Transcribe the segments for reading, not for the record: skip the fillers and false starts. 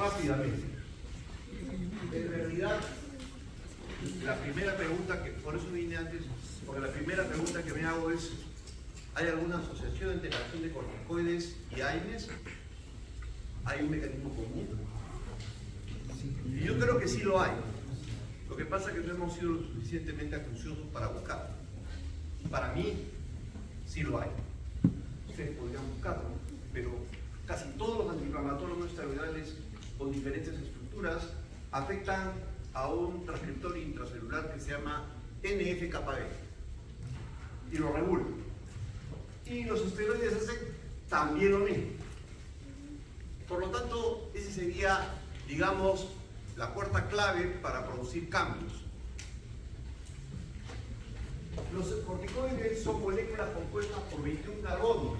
rápidamente. En realidad, la primera pregunta, por eso vine antes, porque la primera pregunta que me hago es, ¿hay alguna asociación entre la acción de corticoides y AINES? ¿Hay un mecanismo común? Y yo creo que sí lo hay. Lo que pasa es que no hemos sido lo suficientemente acuciosos para buscarlo. Para mí, sí lo hay. Ustedes podrían buscarlo, pero casi todos los antiinflamatorios no esteroidales con diferentes estructuras afectan a un transcriptor intracelular que se llama NF-κB y lo regulan. Y los esteroides hacen también lo mismo. Por lo tanto, ese sería, digamos, la cuarta clave para producir cambios. Los corticoides son moléculas compuestas por 21 carbonos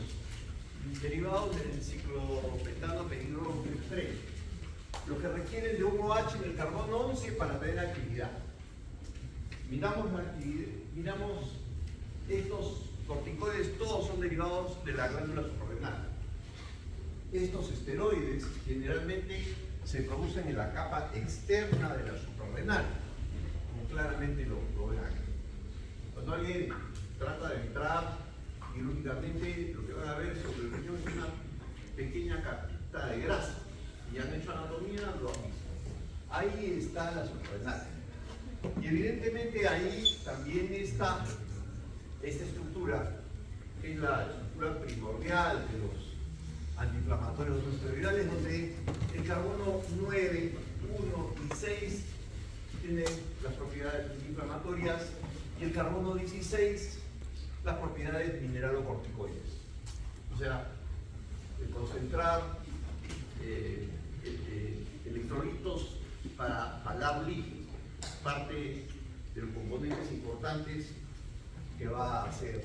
derivados del ciclopentano penigrol 3, los que requieren de un OH en el carbono 11 para tener actividad. Miramos estos corticoides, todos son derivados de la glándula suprarrenal. Estos esteroides generalmente se producen en la capa externa de la suprarrenal, como claramente lo ven aquí. Cuando alguien trata de entrar quirúrgicamente, lo que van a ver sobre el riñón es una pequeña capita de grasa. Y han hecho anatomía, lo han visto. Ahí está la suprarrenal. Y evidentemente ahí también está esta estructura, que es la estructura primordial de los antiinflamatorios no esteroidales, donde el carbono 9, 1 y 6 tienen las propiedades antiinflamatorias y el carbono 16 las propiedades mineralocorticoides. O sea, el concentrar electrolitos para palar líquidos, parte de los componentes importantes que va a hacer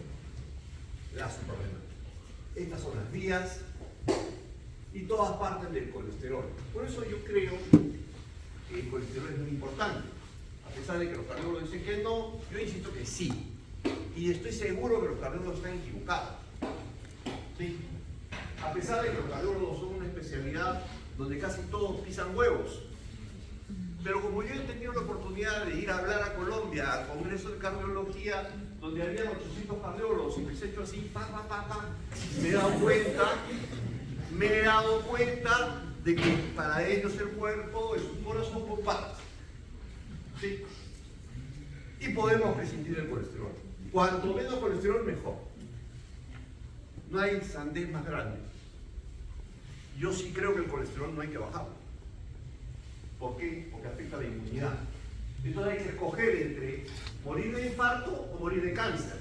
la suprarrenal. Estas son las vías y todas parten del colesterol. Por eso yo creo que el colesterol es muy importante. A pesar de que los cardiólogos dicen que no, yo insisto que sí. Y estoy seguro que los cardiólogos están equivocados. ¿Sí? A pesar de que los cardiólogos son una especialidad donde casi todos pisan huevos. Pero como yo he tenido la oportunidad de ir a hablar a Colombia, al Congreso de Cardiología, donde había 800 cardiólogos, y me he hecho así, me he dado cuenta de que para ellos el cuerpo es un corazón con patas. ¿Sí? Y podemos prescindir del colesterol. Cuanto menos colesterol, mejor. No hay sandez más grande. Yo sí creo que el colesterol no hay que bajarlo. ¿Por qué? Porque afecta a la inmunidad. Entonces hay que escoger entre morir de infarto o morir de cáncer.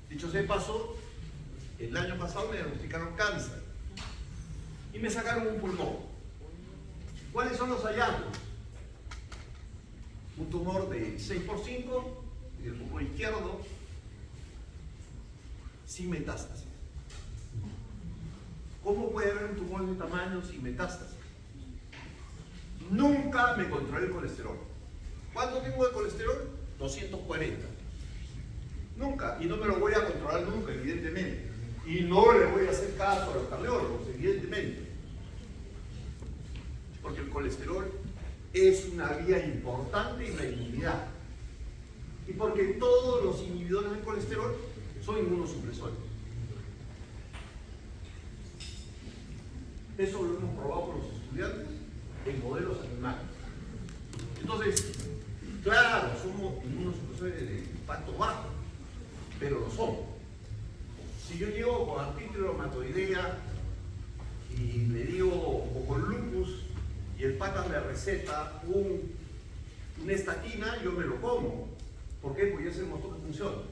Dicho sea de paso, el año pasado me diagnosticaron cáncer y me sacaron un pulmón. ¿Cuáles son los hallazgos? Un tumor de 6x5 en el pulmón izquierdo sin metástasis. ¿Cómo puede haber un tumor de tamaño sin metástasis? Nunca me controlé el colesterol. ¿Cuánto tengo de colesterol? 240. Nunca. Y no me lo voy a controlar nunca, evidentemente. Y no le voy a hacer caso a los cardiólogos, evidentemente. Porque el colesterol es una vía importante en la inmunidad. Y porque todos los inhibidores del colesterol son inmunosupresores. Eso lo hemos probado con los estudiantes en modelos animales. Entonces, claro, somos inmunosupresores de impacto bajo, pero lo somos. Si yo llego con artritis reumatoidea y le digo, o con lupus, y el pata me receta una estatina, yo me lo como. ¿Por qué? Porque ya se demostró que funciona.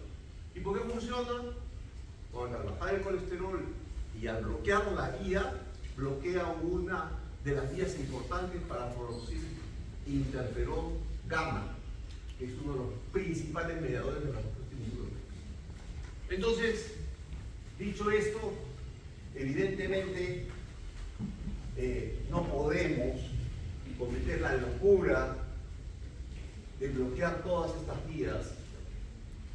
¿Y por qué funciona? Porque al bajar el colesterol y al bloquear la vía, bloquea una de las vías importantes para producir interferón gamma, que es uno de los principales mediadores de la respuesta inmunológica. Entonces, dicho esto, evidentemente no podemos cometer la locura de bloquear todas estas vías,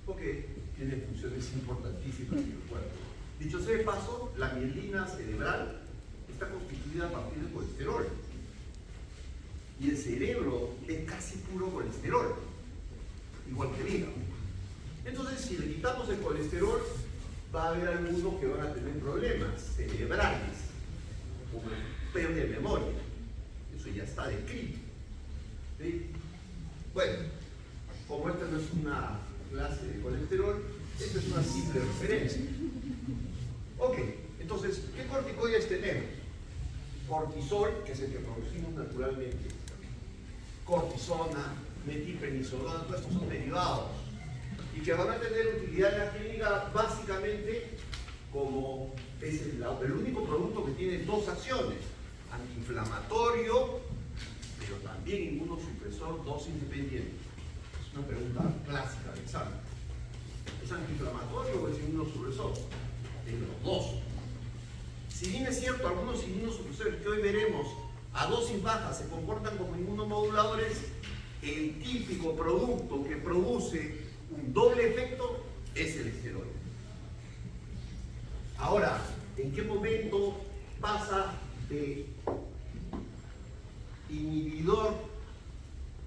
porque tiene funciones importantísimas en el cuerpo. Dicho sea de paso, la mielina cerebral, está constituida a partir de colesterol. Y el cerebro es casi puro colesterol, igual que el hígado. Entonces, si le quitamos el colesterol, va a haber algunos que van a tener problemas cerebrales, como pérdida de memoria. Eso ya está descrito. ¿Sí? Bueno, como esta no es una clase de colesterol, esta es una simple referencia. Ok, entonces, ¿qué corticoides tenemos? Cortisol, que es el que producimos naturalmente, cortisona, metilprednisolona, todos estos son derivados y que van a tener utilidad en la clínica básicamente como es el único producto que tiene dos acciones: antiinflamatorio, pero también inmunosupresor, dos independientes. Es una pregunta clásica de examen. ¿Es antiinflamatorio o es inmunosupresor? Es los dos. Si bien es cierto, algunos inmunosupresores que hoy veremos a dosis bajas se comportan como inmunomoduladores, el típico producto que produce un doble efecto es el esteroide. Ahora, ¿en qué momento pasa de inhibidor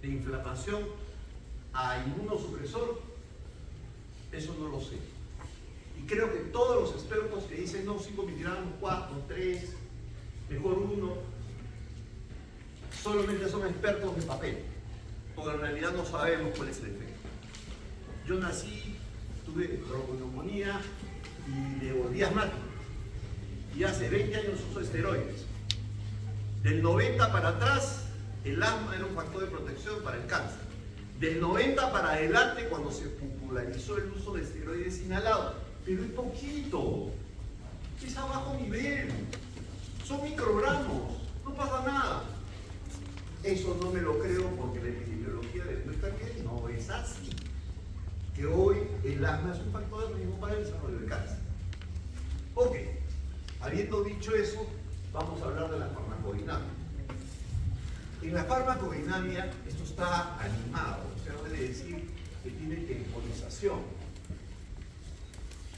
de inflamación a inmunosupresor? Eso no lo sé. Y creo que todos los expertos que dicen no, 5 miligramos, 4, 3, mejor 1, solamente son expertos de papel, porque en realidad no sabemos cuál es el efecto. Yo nací, tuve bronconeumonía y me volví asmático. Y hace 20 años uso esteroides. Del 90 para atrás, el asma era un factor de protección para el cáncer. Del 90 para adelante, cuando se popularizó el uso de esteroides inhalados, pero es poquito, es a bajo nivel, son microgramos, no pasa nada. Eso no me lo creo porque la epidemiología demuestra que no es así. Que hoy el asma es un factor de riesgo para el desarrollo del cáncer. Ok, habiendo dicho eso, vamos a hablar de la farmacodinamia. En la farmacodinamia esto está animado, o sea, quiere decir que tiene temporización,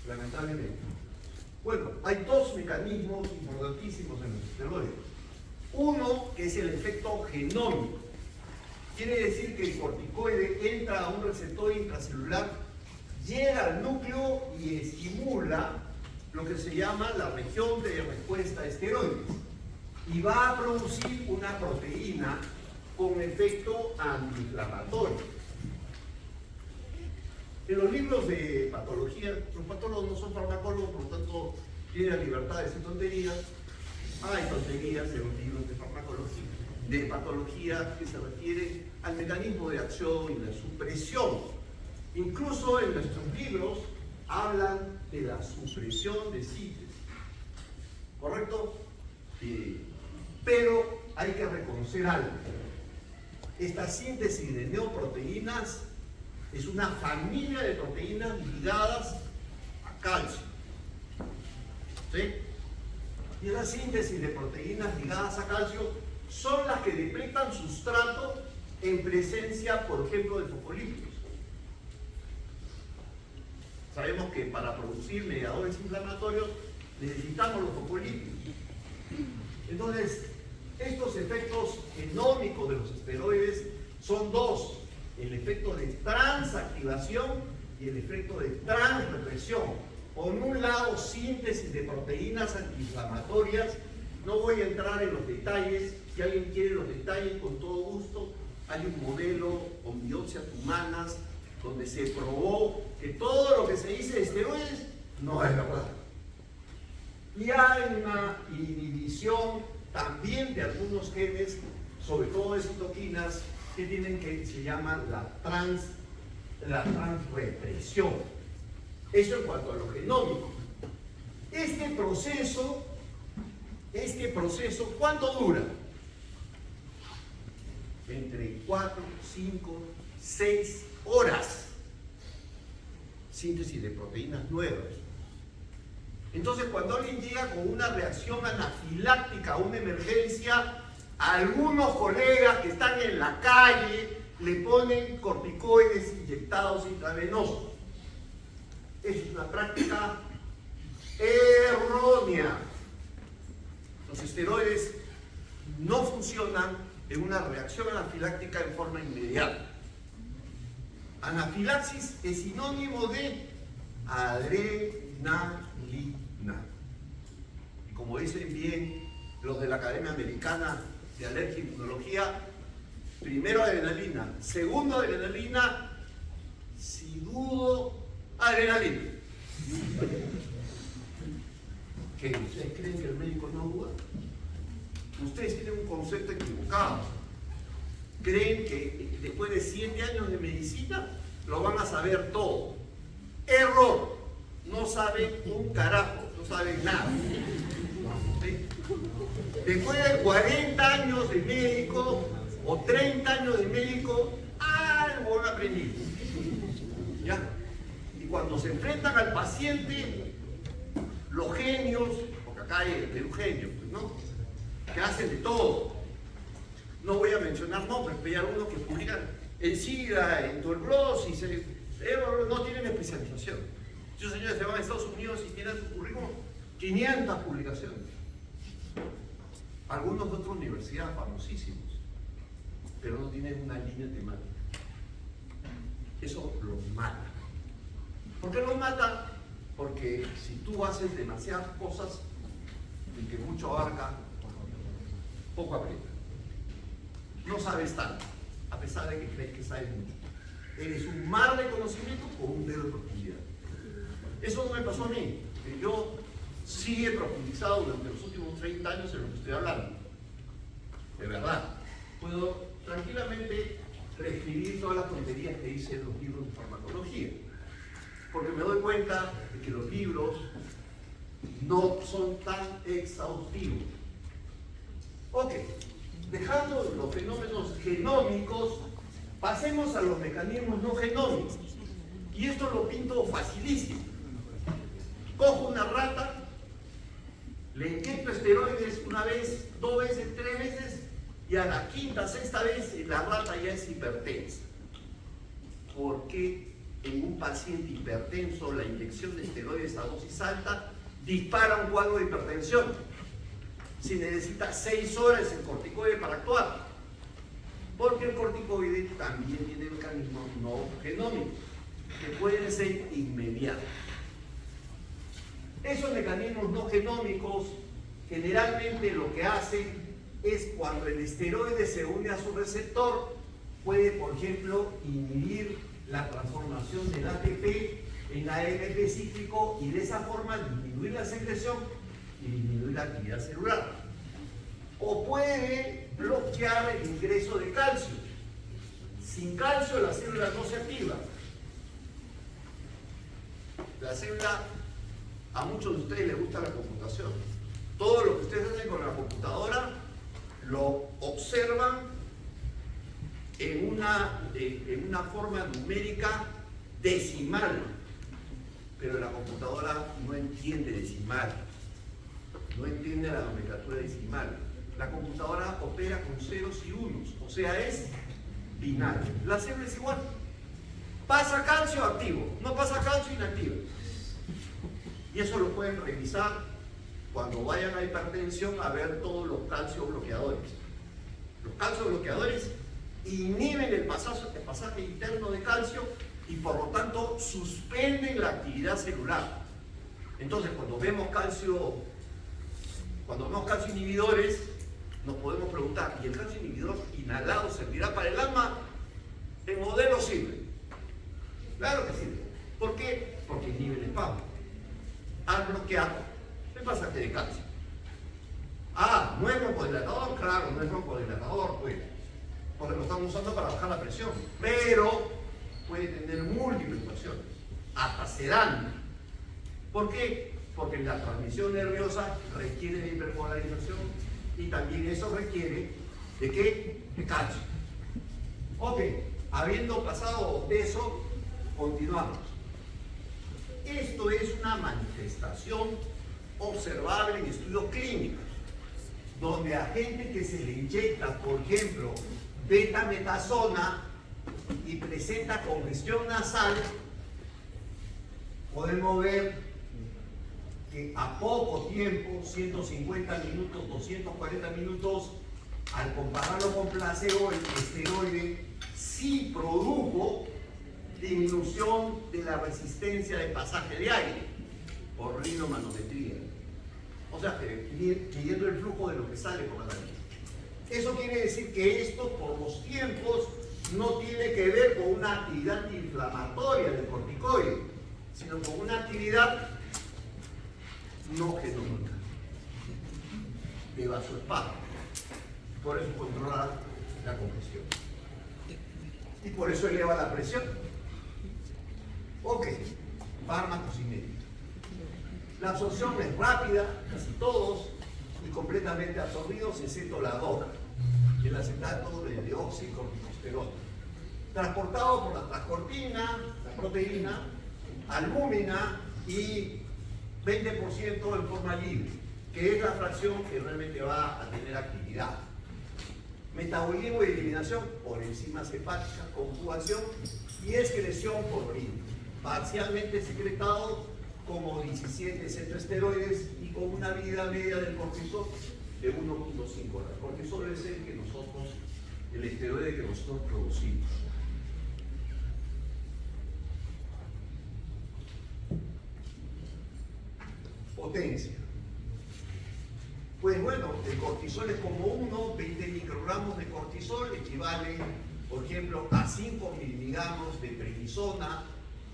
lamentablemente. Bueno, hay dos mecanismos importantísimos en los esteroides. Uno, que es el efecto genómico. Quiere decir que el corticoide entra a un receptor intracelular, llega al núcleo y estimula lo que se llama la región de respuesta a esteroides y va a producir una proteína con efecto antiinflamatorio. En los libros de patología, los patólogos no son farmacólogos, por lo tanto tienen la libertad de decir tonterías. Hay tonterías en los libros de farmacología, de patología, que se refiere al mecanismo de acción y la supresión. Incluso en nuestros libros hablan de la supresión de síntesis. ¿Correcto? Pero hay que reconocer algo. Esta síntesis de neoproteínas es una familia de proteínas ligadas a calcio. ¿Sí? Y esa síntesis de proteínas ligadas a calcio son las que depletan sustrato en presencia, por ejemplo, de fosfolípidos. Sabemos que para producir mediadores inflamatorios necesitamos los fosfolípidos. Entonces, estos efectos genómicos de los esteroides son dos: el efecto de transactivación y el efecto de transrepresión. Por un lado, síntesis de proteínas antiinflamatorias. No voy a entrar en los detalles. Si alguien quiere los detalles, con todo gusto. Hay un modelo con biopsias humanas donde se probó que todo lo que se dice de esteroides no es verdad. Y hay una inhibición también de algunos genes, sobre todo de citoquinas, que tienen que se llama la transrepresión. Eso en cuanto a lo genómico. Este proceso, ¿cuánto dura? Entre 4, 5, 6 horas. Síntesis de proteínas nuevas. Entonces, cuando alguien llega con una reacción anafiláctica a una emergencia, algunos colegas que están en la calle le ponen corticoides inyectados intravenosos. Es una práctica errónea. Los esteroides no funcionan en una reacción anafiláctica en forma inmediata. Anafilaxis es sinónimo de adrenalina. Y como dicen bien los de la Academia Americana de Alergia e Inmunología, primero adrenalina, segundo adrenalina, si dudo, adrenalina. ¿Qué? ¿Ustedes creen que el médico no duda? Ustedes tienen un concepto equivocado. Creen que después de 7 años de medicina lo van a saber todo. Error. No saben un carajo, no saben nada. ¿Sí? Después de 40 años de médico o 30 años de médico, algo han aprendido. ¿Ya? Y cuando se enfrentan al paciente, los genios, porque acá hay un genio, pues, ¿no? Que hacen de todo. No voy a mencionar nombres, pero hay algunos que publican en SIDA, en tuberculosis, no tienen especialización. Esos señores se van a Estados Unidos y tienen su currículum 500 publicaciones. Algunos de otras universidades famosísimos, pero no tienen una línea temática. Eso los mata. ¿Por qué los mata? Porque si tú haces demasiadas cosas y que mucho abarca, poco aprieta. No sabes tanto, a pesar de que crees que sabes mucho. Eres un mar de conocimiento con un dedo de profundidad. Eso no me pasó a mí. Yo sí he profundizado durante los últimos 30 años en lo que estoy hablando. De verdad. Puedo tranquilamente reescribir todas las tonterías que hice en los libros de farmacología. Porque me doy cuenta de que los libros no son tan exhaustivos. Ok, dejando los fenómenos genómicos, pasemos a los mecanismos no genómicos. Y esto lo pinto facilísimo. Cojo una rata, le inyecto esteroides una vez, 2 veces, 3 veces, y a la quinta, sexta vez la rata ya es hipertensa. ¿Por qué en un paciente hipertenso la inyección de esteroides a dosis alta dispara un cuadro de hipertensión? Si necesita 6 horas el corticoide para actuar. Porque el corticoide también tiene mecanismos no genómicos que pueden ser inmediatos. Esos mecanismos no genómicos generalmente lo que hacen es cuando el esteroide se une a su receptor, puede, por ejemplo, inhibir la transformación del ATP en AMP cíclico y de esa forma disminuir la secreción y disminuir la actividad celular. O puede bloquear el ingreso de calcio. Sin calcio la célula no se activa. La célula, a muchos de ustedes les gusta la computación. Todo lo que ustedes hacen con la computadora lo observan en una forma numérica decimal. Pero la computadora no entiende decimal. No entiende la nomenclatura decimal. La computadora opera con ceros y unos, o sea, es binario. La célula es igual. Pasa calcio, activo. No pasa calcio, inactivo. Y eso lo pueden revisar cuando vayan a hipertensión a ver todos los calcio bloqueadores. Los calcio bloqueadores inhiben el pasaje interno de calcio y por lo tanto suspenden la actividad celular. Entonces, cuando vemos calcio inhibidores, nos podemos preguntar, ¿y el calcio inhibidor inhalado servirá para el alma? En modelo sirve. Claro que sirve. ¿Por qué? Porque inhibe el espasmo. Al bloquear el pasaje de calcio. Ah, ¿no es broncodilatador? Claro, no es broncodilatador, pues. Porque lo estamos usando para bajar la presión. Pero puede tener múltiples funciones. Hasta sedante. ¿Por qué? Porque la transmisión nerviosa requiere de hiperpolarización y también eso requiere ¿de qué? De calcio. Ok, habiendo pasado de eso, continuamos. Esto es una manifestación observable en estudios clínicos, donde a gente que se le inyecta, por ejemplo, betametasona y presenta congestión nasal, podemos ver que a poco tiempo, 150 minutos, 240 minutos, al compararlo con placebo, el esteroide sí produjo disminución de la resistencia de pasaje de aire por rinomanometría. O sea, midiendo el flujo de lo que sale por la nariz. Eso quiere decir que esto, por los tiempos, no tiene que ver con una actividad antiinflamatoria del corticoide, sino con una actividad no genómica de vasoespasmo. Por eso controla la congestión. Y por eso eleva la presión. Ok, fármacos y médicos. La absorción es rápida, casi todos, y completamente absorbidos, excepto la DOCA, el acetato de deoxicorticosterona, transportado por la transcortina, la proteína, albúmina y 20% en forma libre, que es la fracción que realmente va a tener actividad. Metabolismo y eliminación por enzimas hepáticas, conjugación y excreción por orina, parcialmente secretado como 17 cetoesteroides y con una vida media del cortisol de 1.5 horas. El cortisol es el esteroide que nosotros producimos. Potencia. Pues bueno, el cortisol es como 20 microgramos de cortisol equivale, por ejemplo, a 5 miligramos de prednisona,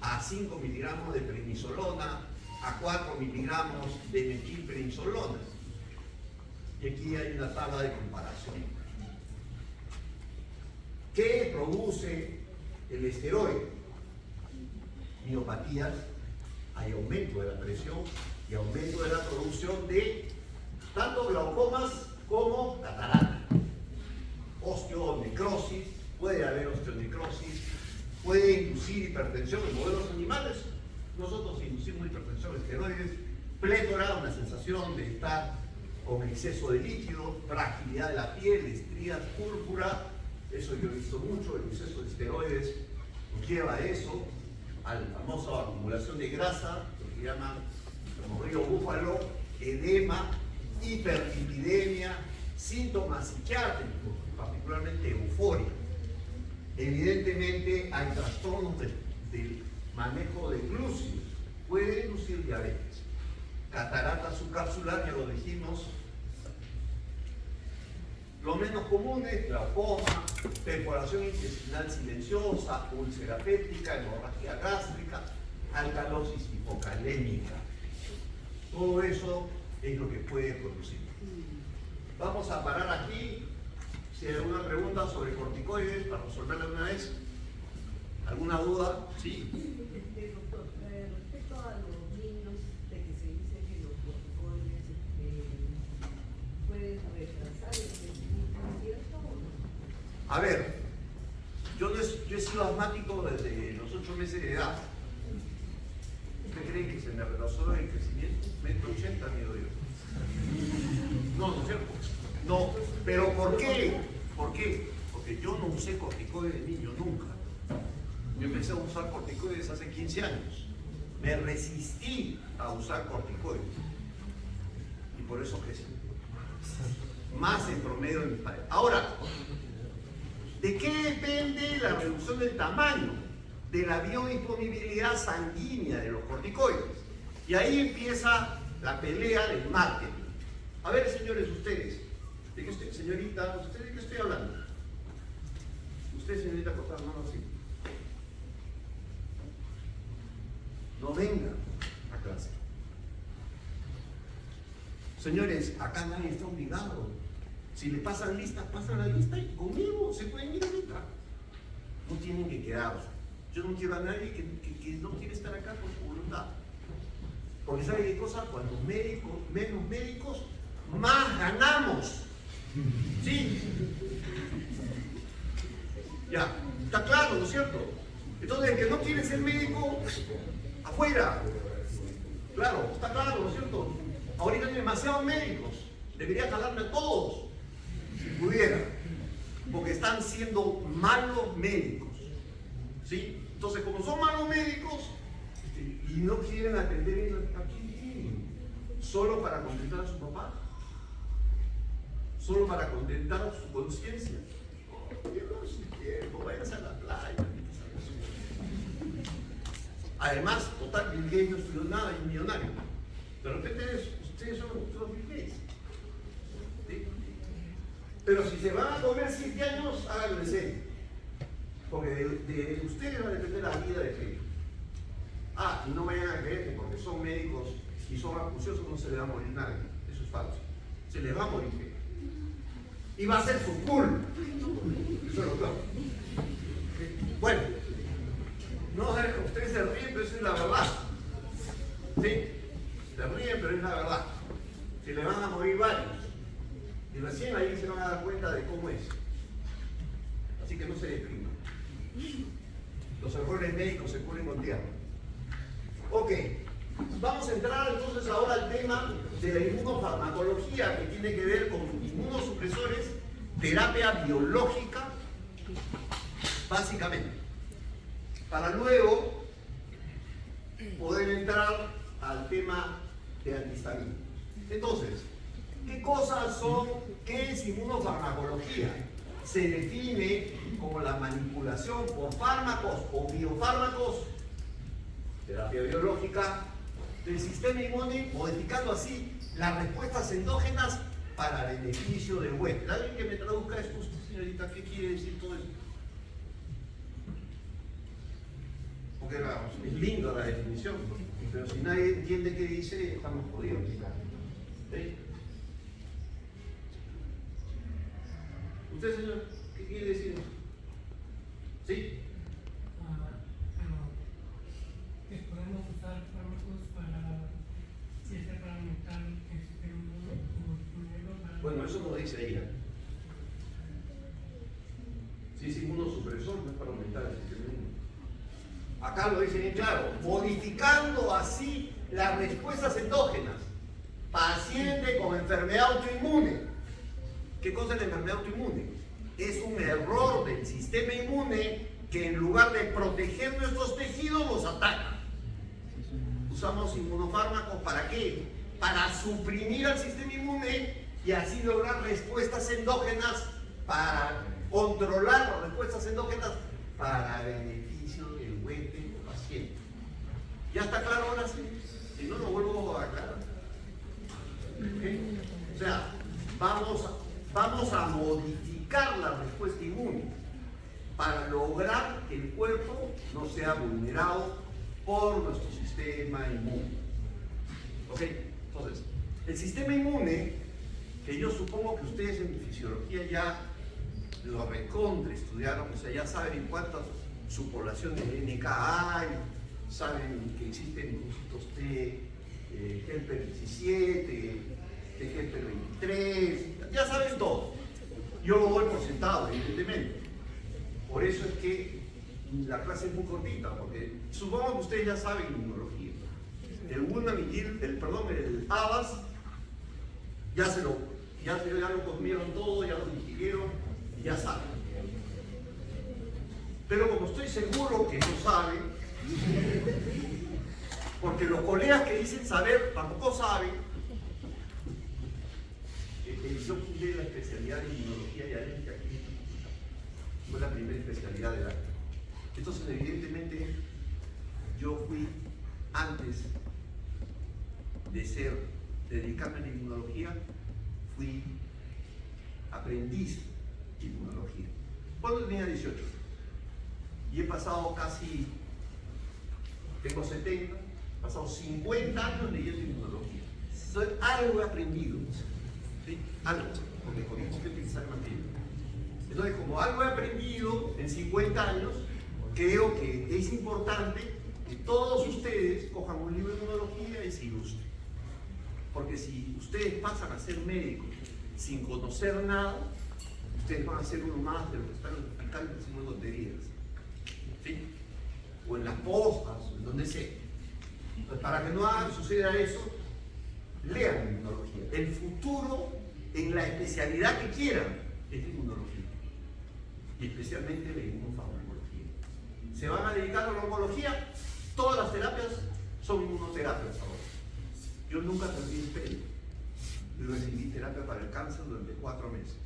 a 5 miligramos de prednisolona, a 4 miligramos de metilprednisolona. Y aquí hay una tabla de comparación. ¿Qué produce el esteroide? Miopatías, hay aumento de la presión y aumento de la producción de tanto glaucomas como catarata. Osteonecrosis, puede haber osteonecrosis, puede inducir hipertensión en modelos animales. Nosotros inducimos hipertensión, esteroides, plétora, una sensación de estar con exceso de líquido, fragilidad de la piel, estrías, púrpura. Eso yo he visto mucho, el exceso de esteroides nos lleva a eso, a la famosa acumulación de grasa, lo que llaman como río búfalo, edema, hiperlipidemia, síntomas psiquiátricos, particularmente euforia. Evidentemente hay trastornos del manejo de glúcidos, puede inducir diabetes, catarata subcapsular, ya lo dijimos. Lo menos común es glaucoma, perforación intestinal silenciosa, úlcera péptica, hemorragia gástrica, alcalosis hipocalémica. Todo eso es lo que puede producir. Vamos a parar aquí. Si hay alguna pregunta sobre corticoides, para resolverla de una vez. ¿Alguna duda? Sí. Doctor, respecto a los niños, de que se dice que los corticoides pueden retrasar el crecimiento, ¿es cierto o no? A ver, yo he sido asmático desde los 8 meses de edad. ¿Usted cree que se me retrasó el crecimiento? 1,80 m mido yo. No, ¿no es cierto? No, pero ¿por qué? ¿Por qué? Porque yo no usé corticoides de niño, nunca. Yo empecé a usar corticoides hace 15 años. Me resistí a usar corticoides. Y por eso crecí. Más en promedio en mis padres. Ahora, ¿de qué depende la reducción del tamaño? De la biodisponibilidad sanguínea de los corticoides. Y ahí empieza la pelea del marketing. A ver, señores, ustedes, ¿de qué estoy, señorita, usted de qué estoy hablando? Usted, señorita, cortar la mano así. No venga a clase. Señores, acá nadie está obligado. Si le pasan lista, pasan la lista y conmigo se pueden ir ahorita. No tienen que quedarse. Yo no quiero a nadie que no quiere estar acá por su voluntad. Porque ¿sabe qué cosa? Cuando menos médicos, más ganamos. ¿Sí? Ya, está claro, ¿no es cierto? Entonces, el que no quiere ser médico, afuera. Claro, está claro, ¿no es cierto? Ahorita hay demasiados médicos. Debería jalarme a todos, si pudiera. Porque están siendo malos médicos. ¿Sí? Entonces, como son malos médicos y no quieren atender aquí, ¿Solo para contentar a su papá? ¿Solo para contentar a su conciencia? Pierdan su tiempo, váyanse a la playa. Además, total, Bill Gates no estudió nada y es millonario. De repente ustedes son los Bill Gates. ¿Sí? Pero si se van a comer 7 años, háganlo en serio. Porque de ustedes va a depender la vida de ellos. Ah, y no me vayan a creer que porque son médicos y son acuciosos no se les va a morir nadie. Eso es falso. Se les va a morir gente. Y va a ser su culpa. Eso es lo claro. Bueno, no, ustedes se ríen, pero eso es la verdad. ¿Sí? Se ríen, pero es la verdad. Se le van a morir varios. Y recién ahí se van a dar cuenta de cómo es. Así que no se depriman. Los errores médicos se curen con tiempo. Ok, vamos a entrar entonces ahora al tema de la inmunofarmacología, que tiene que ver con inmunosupresores, terapia biológica, básicamente, para luego poder entrar al tema de antihistamínicos. Entonces, ¿qué es inmunofarmacología? Se define como la manipulación por fármacos o biofármacos, terapia biológica, del sistema inmune, modificando así las respuestas endógenas para beneficio del huésped. ¿Alguien que me traduzca esto, usted, señorita? ¿Qué quiere decir todo esto? Porque es linda la definición, pero si nadie entiende qué dice, estamos jodidos. ¿Sí? ¿Usted, señor, qué quiere decir? ¿Sí? Que podemos usar fármacos para, si es para aumentar el sistema inmune. Bueno, eso no dice ella. Si es inmunosupresor, no es para aumentar el sistema inmune. Acá lo dice bien claro, modificando así las respuestas endógenas. Paciente con enfermedad autoinmune. ¿Qué cosa es la enfermedad autoinmune? Es un error del sistema inmune que en lugar de proteger nuestros tejidos los ataca. Usamos inmunofármacos ¿para qué? Para suprimir al sistema inmune y así lograr respuestas endógenas, para controlar las respuestas endógenas para beneficio del huésped o paciente. ¿Ya está claro ahora sí? Si no, lo vuelvo a aclarar. ¿Okay? O sea, vamos a modificar la respuesta inmune para lograr que el cuerpo no sea vulnerado por nuestro sistema inmune. ¿Ok? Entonces, el sistema inmune, que yo supongo que ustedes en fisiología ya lo recontra estudiaron, o sea, ya saben cuánta subpoblación de NK hay, saben que existen linfocitos T, helper 17, T helper 23, ya saben todo. Yo lo doy por sentado, evidentemente. Por eso es que la clase es muy cortita, porque supongo que ustedes ya saben inmunología. El ABAS ya lo comieron todo, ya lo digirieron y ya saben. Pero como estoy seguro que no saben, porque los colegas que dicen saber tampoco saben, yo fundé la especialidad de inmunología y alérgica clínica. Fue la primera especialidad del año. Entonces, evidentemente, yo fui, antes de dedicarme a la inmunología, fui aprendiz de inmunología. Cuando tenía 18. Y he pasado tengo 70, he pasado 50 años leyendo inmunología. Entonces, algo he aprendido. ¿Sí? Algo, porque tengo que utilizar materia. Entonces, como algo he aprendido en 50 años, creo que es importante que todos ustedes cojan un libro de inmunología y se ilustren. Porque si ustedes pasan a ser médicos sin conocer nada, ustedes van a ser uno más de los que están en el hospital haciendo tonterías. ¿Sí? O en las postas, o en donde sea. Entonces, para que no suceda eso, lean inmunología. El futuro, en la especialidad que quieran, es la inmunología. Y especialmente la inmunofarmacología. ¿Se van a dedicar a la oncología? Todas las terapias son inmunoterapias ahora. Yo nunca perdí el pelo y recibí terapia para el cáncer durante 4 meses.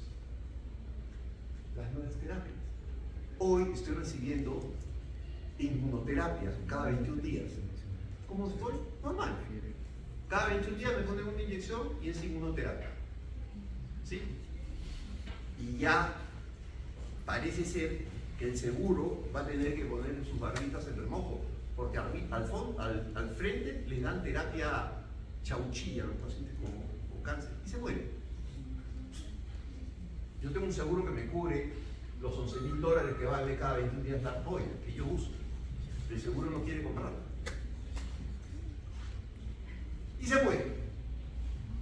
Las nuevas terapias. Hoy estoy recibiendo inmunoterapia cada 21 días. ¿Cómo estoy? Normal. Cada 21 días me ponen una inyección y es inmunoterapia. ¿Sí? Y ya parece ser que el seguro va a tener que poner sus barritas en remojo, porque al frente le dan terapia chauchilla a los pacientes con cáncer y se mueren. Yo tengo un seguro que me cubre los $11.000 que vale cada 21 días la ampolla que yo uso. El seguro no quiere comprarla. Y se muere.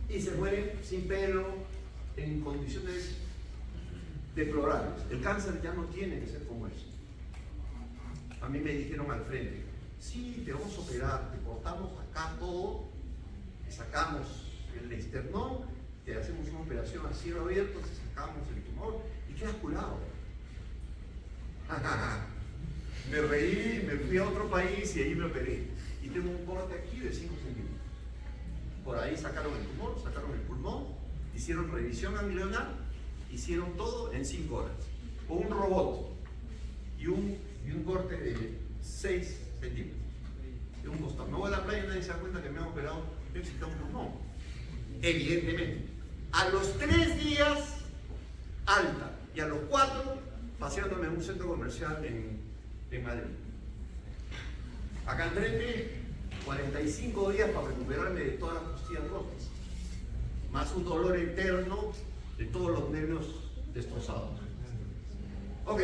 Y se muere sin pelo, en condiciones deplorables. El cáncer ya no tiene que ser como eso. A mí me dijeron al frente, sí, te vamos a operar, te cortamos acá todo, te sacamos el esternón, te hacemos una operación a cielo abierto, te sacamos el tumor y quedas curado. Me reí, me fui a otro país y ahí me operé. Y tengo un corte aquí de 5 centímetros. Por ahí sacaron el tumor, sacaron el pulmón, hicieron revisión ganglionar, hicieron todo en 5 horas. Con un robot y un corte de 6 centímetros. De un costado. Me voy a la playa y nadie se da cuenta que me han operado de un pulmón. Evidentemente. A los 3 días, alta. Y a los 4, paseándome en un centro comercial en Madrid. Acá enfrente, 45 días para recuperarme de todas las costillas rotas. Más un dolor eterno de todos los nervios destrozados. Ok,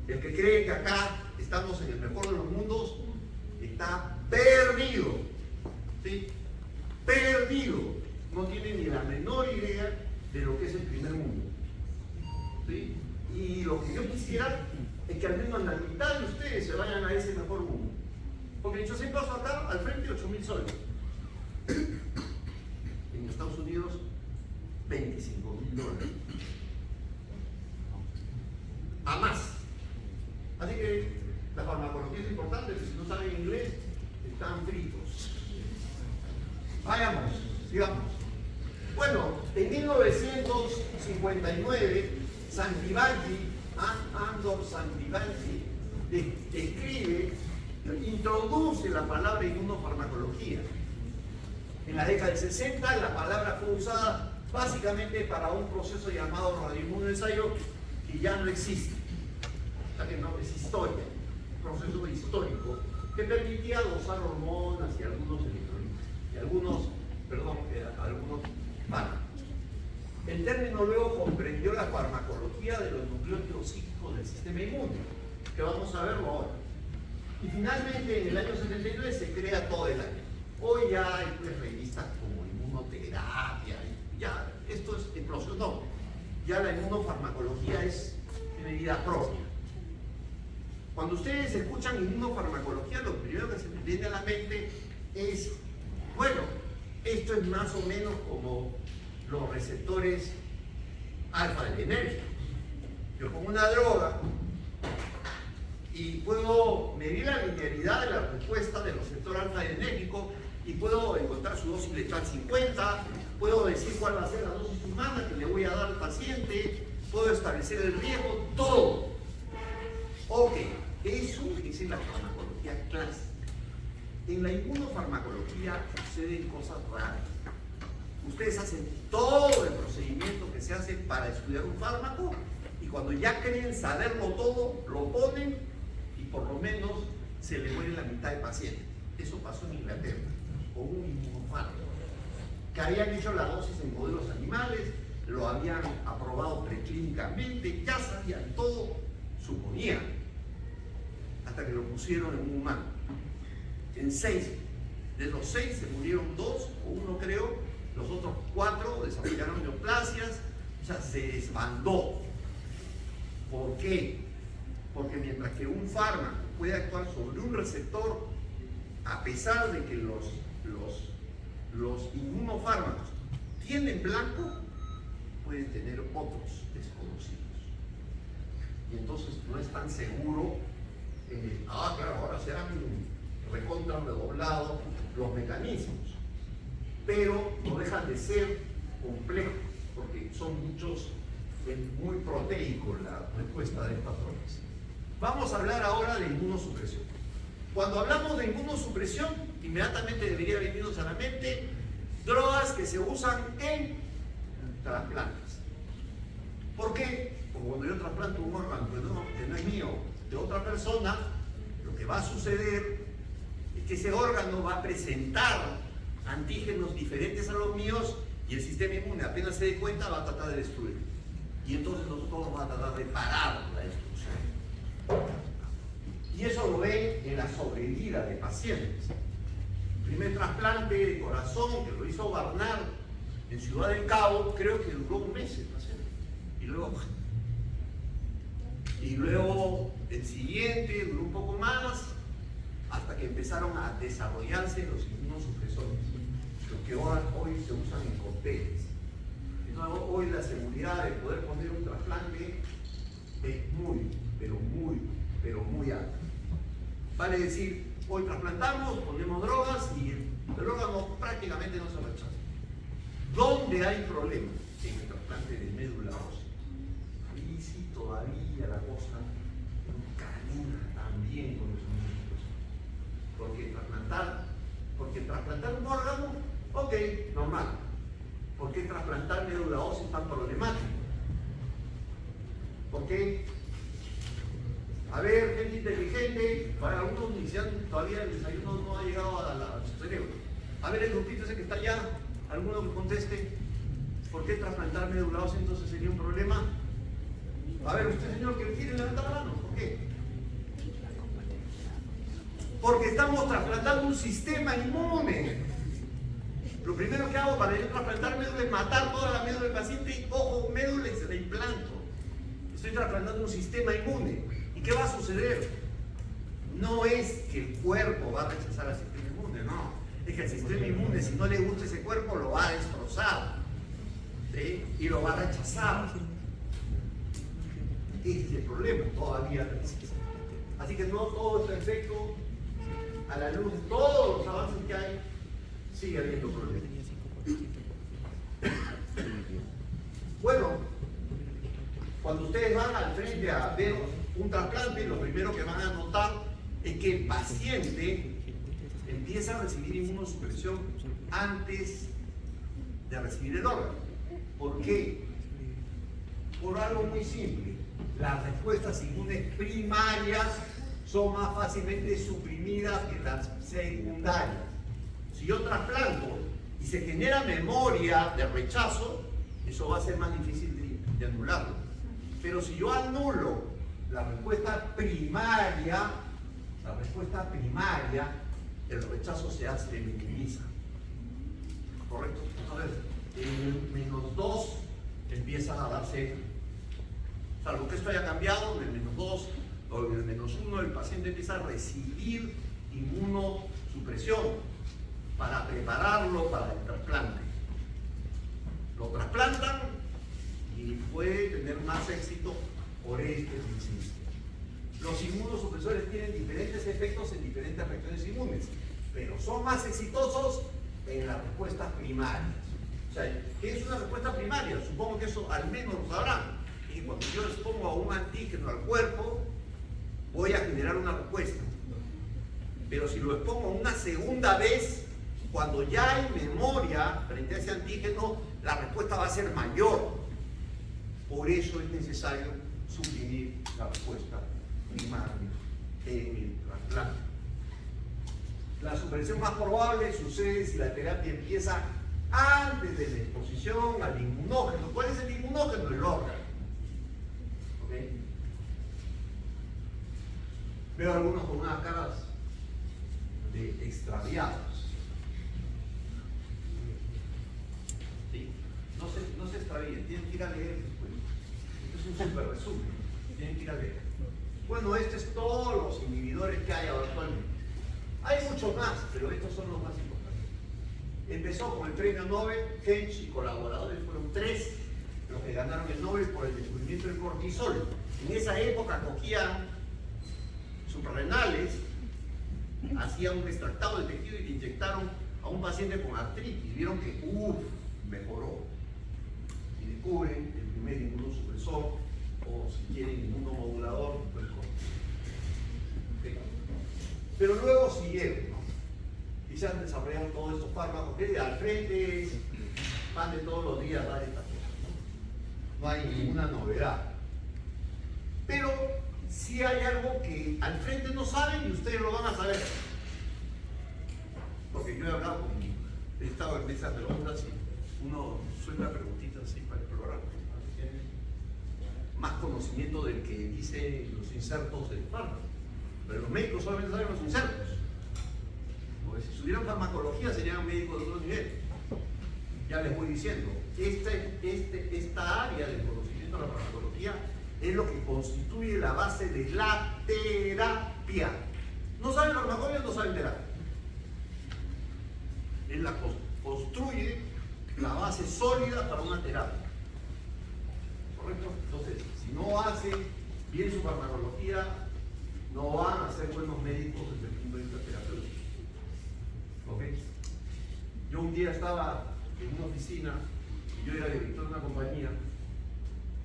el que cree que acá estamos en el mejor de los mundos está perdido. ¿Sí? Perdido. No tiene ni la menor idea de lo que es el primer mundo. ¿Sí? Y lo que yo quisiera es que al menos la mitad de ustedes se vayan a ese mejor mundo. Porque dicho sea paso acá, al frente 8.000 soles. En Estados Unidos, $25.000. A más. Así que la farmacología es importante, si no saben inglés, están fritos. Vayamos, sigamos. Bueno, en 1959, Santibaldi, Andor Santibaldi, escribe, introduce la palabra inmunofarmacología. En la década del 60 la palabra fue usada básicamente para un proceso llamado radioinmunoensayo que ya no existe. O sea que no es historia, un proceso histórico que permitía dosar hormonas y algunos electrolitos, y algunos fármacos. El término luego comprendió la farmacología de los nucleótidos psíquicos del sistema inmune, que vamos a verlo ahora. Y finalmente en el año 79 se crea todo el año. Hoy ya hay revistas como inmunoterapia, ya esto es explosionó. Ya la inmunofarmacología es medida propia. Cuando ustedes escuchan inmunofarmacología, lo primero que se les viene a la mente es, bueno, esto es más o menos como los receptores alfa-adrenérgicos. Yo pongo una droga y puedo medir la linealidad de la respuesta del receptor alfa-adrenérgico y puedo encontrar su dosis letal 50, puedo decir cuál va a ser la dosis humana que le voy a dar al paciente, puedo establecer el riesgo, todo. Ok, eso es en la farmacología clásica. En la inmunofarmacología suceden cosas raras. Ustedes hacen todo el procedimiento que se hace para estudiar un fármaco y cuando ya creen saberlo todo, lo ponen y por lo menos se le muere la mitad de pacientes. Eso pasó en Inglaterra con un inmunofármaco que habían hecho la dosis en modelos animales, lo habían aprobado preclínicamente, ya sabían todo, suponían, hasta que lo pusieron en un humano. En 6, de los 6 se murieron 2 o 1 creo, los otros 4 desarrollaron neoplasias, o sea, se desbandó. ¿Por qué? Porque mientras que un fármaco puede actuar sobre un receptor, a pesar de que los inmunofármacos tienen blanco, pueden tener otros desconocidos. Y entonces no es tan seguro, claro, ahora se han recontra redoblado los mecanismos. pero no dejan de ser complejos, porque son muchos, es muy proteico la respuesta de estas drogas. Vamos a hablar ahora de inmunosupresión. Cuando hablamos de inmunosupresión, inmediatamente debería venirnos a la mente drogas que se usan en trasplantes. ¿Por qué? Porque cuando yo trasplanto un órgano que no es mío, de otra persona, lo que va a suceder es que ese órgano va a presentar antígenos diferentes a los míos y el sistema inmune apenas se dé cuenta va a tratar de destruir. Y entonces nosotros vamos a tratar de parar la destrucción. Y eso lo ve en la sobrevida de pacientes. El primer trasplante de corazón que lo hizo Barnard en Ciudad del Cabo, creo que duró un mes el paciente. Y luego el siguiente duró un poco más, hasta que empezaron a desarrollarse los inmunosupresores, los que hoy se usan en cócteles. Entonces, hoy la seguridad de poder poner un trasplante es muy, pero muy alta. Vale decir, hoy trasplantamos, ponemos drogas y el órgano prácticamente no se rechaza. ¿Dónde hay problemas? En el trasplante de médula ósea. Ahí sí todavía la cosa no camina tan bien con los inmunosupresores. Porque trasplantar un órgano, ok, normal. ¿Por qué trasplantar médula ósea es tan problemático? ¿Por qué? A ver, gente inteligente, para algunos inician, todavía el desayuno no ha llegado a su cerebro. A ver, el grupito ese que está allá, alguno que conteste, ¿por qué trasplantar médula ósea entonces sería un problema? A ver, usted señor que quiere levantar la mano, ¿por qué? Porque estamos trasplantando un sistema inmune. Lo primero que hago para yo trasplantar médula es matar toda la médula del paciente, cojo médula y se la implanto. Estoy trasplantando un sistema inmune. ¿Y qué va a suceder? No es que el cuerpo va a rechazar al sistema inmune, no. Es que el sistema inmune, si no le gusta ese cuerpo, lo va a destrozar, ¿sí? Y lo va a rechazar. Ese es el problema, todavía no existe. Así que no todo es perfecto. A la luz de todos los avances que hay, sigue habiendo problemas. Bueno, cuando ustedes van al frente a ver un trasplante, lo primero que van a notar es que el paciente empieza a recibir inmunosupresión antes de recibir el órgano. ¿Por qué? Por algo muy simple. Las respuestas inmunes primarias son más fácilmente suprimidas que las secundarias. Si yo trasplanto y se genera memoria de rechazo, eso va a ser más difícil de anularlo. Pero si yo anulo la respuesta primaria, el rechazo se minimiza. ¿Correcto? Entonces, en el -2 empieza a darse, salvo que esto haya cambiado, en el -2 o en el -1 el paciente empieza a recibir inmunosupresión para prepararlo para el trasplante. Lo trasplantan y puede tener más éxito por este principio. Los inmunosupresores tienen diferentes efectos en diferentes reacciones inmunes, pero son más exitosos en las respuestas primarias. O sea, ¿qué es una respuesta primaria? Supongo que eso al menos lo sabrán. Y cuando yo expongo a un antígeno al cuerpo, voy a generar una respuesta. Pero si lo expongo una segunda vez, cuando ya hay memoria frente a ese antígeno, la respuesta va a ser mayor. Por eso es necesario suprimir la respuesta primaria en el trasplante. La supresión más probable sucede si la terapia empieza antes de la exposición al inmunógeno. ¿Cuál es el inmunógeno? El órgano. ¿Okay? Veo algunos con unas caras de extraviados. ¿Sí? No se extravíen, tienen que ir a leer después. Esto es un super resumen, tienen que ir a leer. Bueno, estos es todos los inhibidores que hay actualmente. Hay muchos más, pero estos son los más importantes. Empezó con el premio Nobel, Hensch y colaboradores fueron 3 los que ganaron el Nobel por el descubrimiento del cortisol. En esa época cogían suprarrenales, hacían un extractado de tejido y le inyectaron a un paciente con artritis, vieron que mejoró. Y descubren el primer inmunosupresor, o si quieren inmunomodulador, pues pero luego siguieron, ¿no? Y se han desarrollado todos estos fármacos que al frente van de todos los días a dar estas cosas, ¿no? No hay ninguna novedad. Pero sí hay algo que al frente no saben y ustedes lo van a saber. Porque yo he hablado con he estado en mesas de ondas y uno suelta preguntitas así para explorar. Tiene más conocimiento del que dice los insertos del fármaco. Pero los médicos solamente saben los insertos. Porque si estuvieran farmacología serían médicos de otro nivel. Ya les voy diciendo, esta área del conocimiento de la farmacología es lo que constituye la base de la terapia. No saben farmacología, no saben terapia. Es la cosa, construye la base sólida para una terapia. ¿Correcto? Entonces, si no hace bien su farmacología, no van a ser buenos médicos desde el punto de vista terapéutico. ¿Ok? Yo un día estaba en una oficina y yo era director de una compañía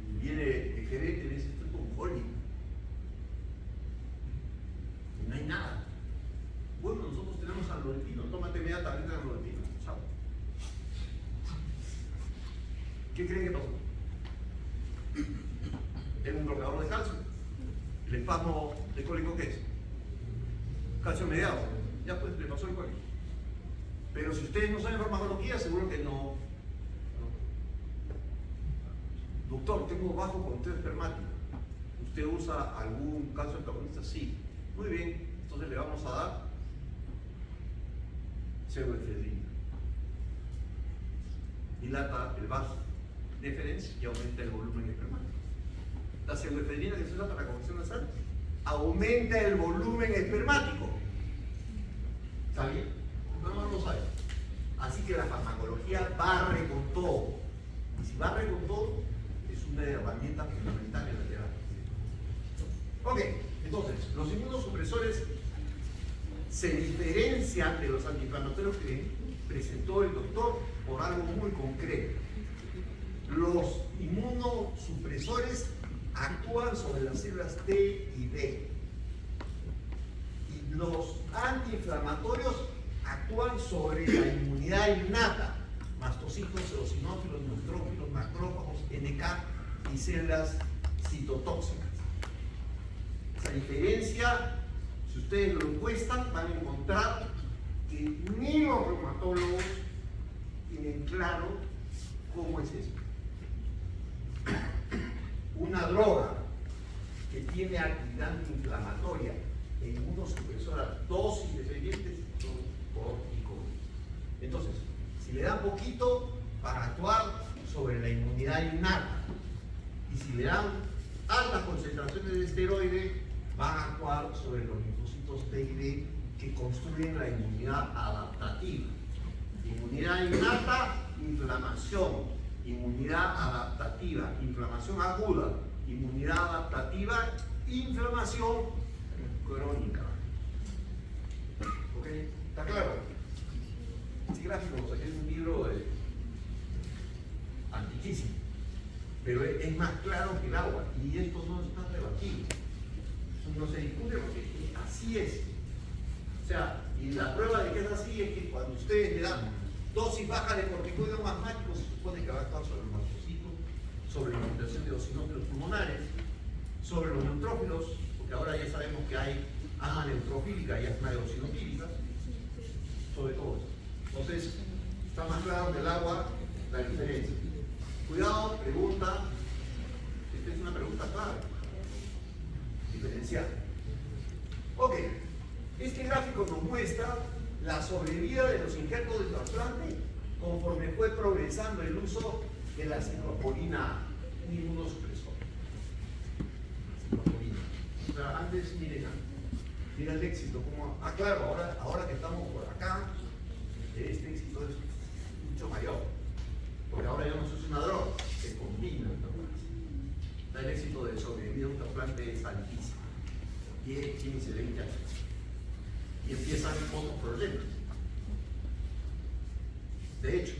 y viene el gerente y me dice, estoy con cólico. Y no hay nada. Bueno, nosotros tenemos amlodipino, tómate media tableta de amlodipino. Chao. ¿Qué creen que pasó? Tengo un bloqueador de calcio. ¿El espasmo de cólico qué es? Calcio mediado. Ya pues le pasó el cólico. Pero si ustedes no saben farmacología, seguro que no. Doctor, tengo bajo conteo espermático. ¿Usted usa algún calcio antagonista? Sí. Muy bien, entonces le vamos a dar pseudoefedrina. Dilata el vaso deferens y aumenta el volumen espermático. La pseudoefedrina que se usa para la corrección nasal aumenta el volumen espermático. ¿Está bien? No lo sabe. Así que la farmacología barre con todo. Y si barre con todo, es una herramienta fundamental en la terapia. Ok, entonces, los inmunosupresores se diferencian de los antiinflamatorios que presentó el doctor por algo muy concreto. Los inmunosupresores actúan sobre las células T y B. Y los antiinflamatorios actúan sobre la inmunidad innata, mastocitos, eosinófilos, neutrófilos, macrófagos, NK y células citotóxicas. Esa diferencia, si ustedes lo encuestan, van a encontrar que ni los reumatólogos tienen claro cómo es eso. Una droga que tiene actividad antiinflamatoria e inmunosupresora, dosis dependientes, son corticoides. Entonces, si le dan poquito, van a actuar sobre la inmunidad innata. Y si le dan altas concentraciones de esteroide, van a actuar sobre los linfocitos T y D que construyen la inmunidad adaptativa. Inmunidad innata, inflamación. Inmunidad adaptativa, inflamación aguda. Inmunidad adaptativa, inflamación crónica. ¿Ok? ¿Está claro? Este gráfico lo saqué de un libro antiquísimo, pero es más claro que el agua y esto no está rebatido. No se discute porque así es. O sea, y la prueba de que es así es que cuando ustedes le dan dosis baja de corticoides asmáticos, se supone que va a actuar sobre el mastocito, sobre la infiltración de eosinófilos pulmonares, sobre los neutrófilos, porque ahora ya sabemos que hay asma neutrofílica y asma eosinofílica, sobre todo eso. Entonces, está más claro que el agua la diferencia. Cuidado, pregunta. Esta es una pregunta clave. Diferenciar. Ok, este gráfico nos muestra la sobrevida de los injertos de trasplante conforme fue progresando el uso de la ciclosporina, un inmunosupresor. Ciclosporina. O sea, antes, miren el éxito. Como, claro, ahora que estamos por acá, este éxito es mucho mayor. Porque ahora ya no se usa una droga, se combina. El éxito de sobrevivir a un trasplante es altísimo. 10, 15, 20 años. Y empiezan otros problemas. De hecho,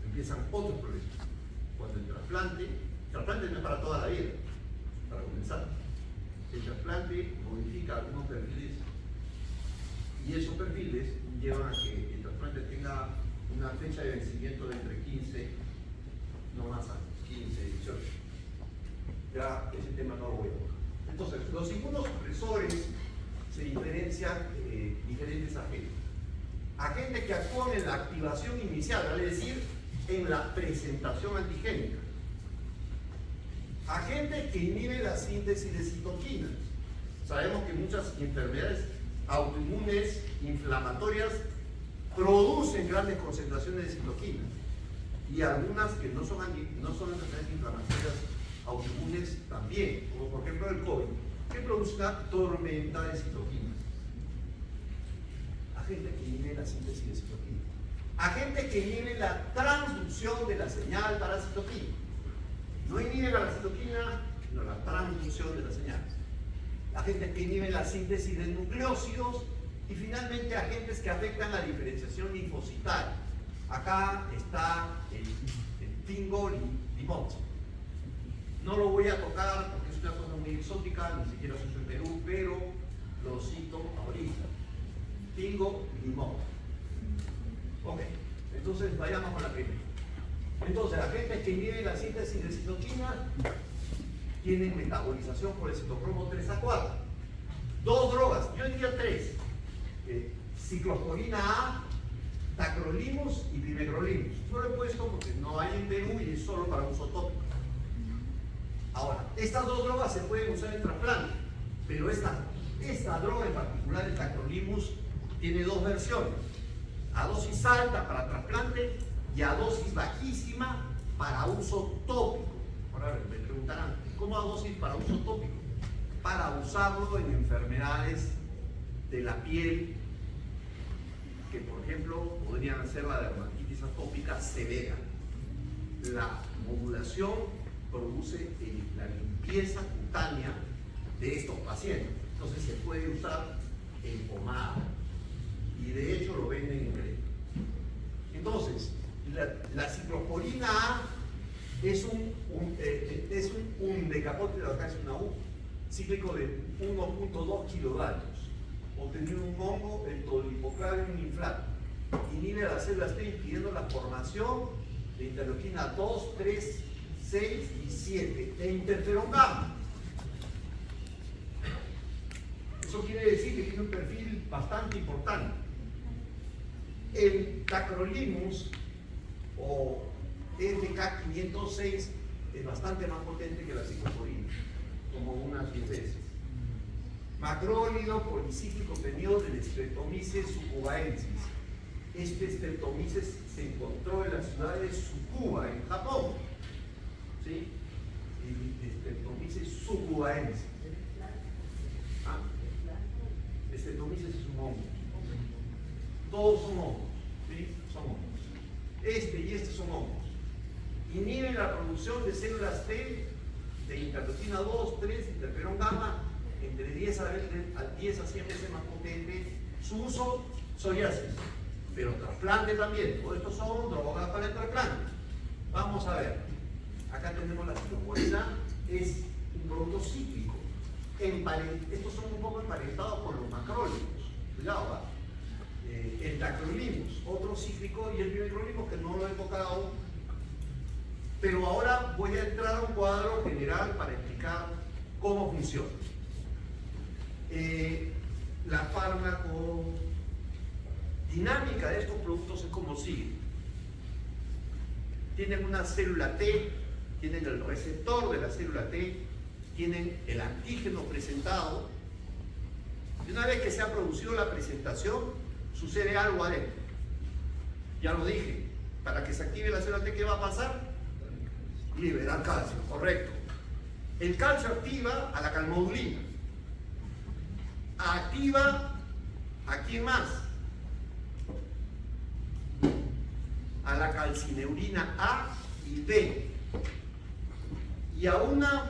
empiezan otros problemas. Cuando el trasplante no es para toda la vida, para comenzar. El trasplante modifica algunos perfiles y esos perfiles llevan a que el trasplante tenga una fecha de vencimiento de entre 15, no más años, 15, 18. Ya ese tema no lo voy a tocar. Entonces, los inmunosupresores se diferencian de diferentes agentes. Agentes que actúan en la activación inicial, es decir, en la presentación antigénica. Agentes que inhiben la síntesis de citoquinas. Sabemos que muchas enfermedades autoinmunes, inflamatorias, producen grandes concentraciones de citoquinas. Y algunas que no son enfermedades inflamatorias autoinmunes también, como por ejemplo el COVID, que produce una tormenta de citoquinas. Agentes que inhiben la síntesis de citoquinas. Agentes que inhiben la transducción de la señal para citoquina. No inhiben a la citoquina, sino la transducción de la señal. Agentes que inhiben la síntesis de nucleócidos y finalmente agentes que afectan la diferenciación linfocitaria. Acá está el tingolimox. No lo voy a tocar porque es una cosa muy exótica, ni siquiera se usa en Perú, pero lo cito ahorita. Tingolimox. Ok, entonces vayamos con la primera. Entonces, agentes que inhiben la síntesis de citoquinas tienen metabolización por el citocromo 3A4. Dos drogas, yo diría tres: ciclosporina A, tacrolimus y pimecrolimus. Yo lo he puesto porque no hay en Perú y es solo para uso tópico. Ahora, estas dos drogas se pueden usar en trasplante, pero esta droga en particular, el tacrolimus, tiene dos versiones: a dosis alta para trasplante y a dosis bajísima para uso tópico. Ahora me preguntarán, ¿cómo a dosis para uso tópico? Para usarlo en enfermedades de la piel que, por ejemplo, podrían ser la dermatitis atópica severa. La modulación produce la limpieza cutánea de estos pacientes. Entonces se puede usar en pomada y de hecho lo venden en crédito. Entonces, la ciclosporina A es un decapótido, acá es una U, cíclico de 1.2 kilodaltos, obtenido en un hongo, el tolipoclavium inflatum. Inhibe las células T impidiendo la formación de interleuquina 2, 3, 6 y 7 e interferón gamma. Eso quiere decir que tiene un perfil bastante importante. El tacrolimus o FK506 es bastante más potente que la ciclosporina, como unas 10 veces. Macrólido policíclico obtenido del Streptomyces succubaensis. Este Streptomyces se encontró en la ciudad de Tsukuba, en Japón. ¿Sí? El Streptomyces succubaensis. Streptomyces es un hongo. Todos son hongos. ¿Sí? Son hongos. Este y este son hongos. Inhiben la producción de células T de interleucina 2, 3, interferón gamma, entre 10 a 100 veces más potente. Su uso, psoriasis, pero trasplante también. Todos estos son drogas para el trasplante. Vamos a ver. Acá tenemos la ciclosporina, es un producto cíclico. Estos son un poco emparentados con los macrólidos. Cuidado, ¿va? El tacrolimus, otro cíclico, y el pimecrolimus, que no lo he tocado aún. Pero ahora voy a entrar a un cuadro general para explicar cómo funciona. La farmacodinámica de estos productos es como sigue. Tienen una célula T, tienen el receptor de la célula T, tienen el antígeno presentado. Y una vez que se ha producido la presentación, sucede algo adentro. Ya lo dije, para que se active la célula T, ¿qué va a pasar? Liberar calcio, correcto. El calcio activa a la calmodulina. Activa ¿a quién más? A la calcineurina A y B. Y a una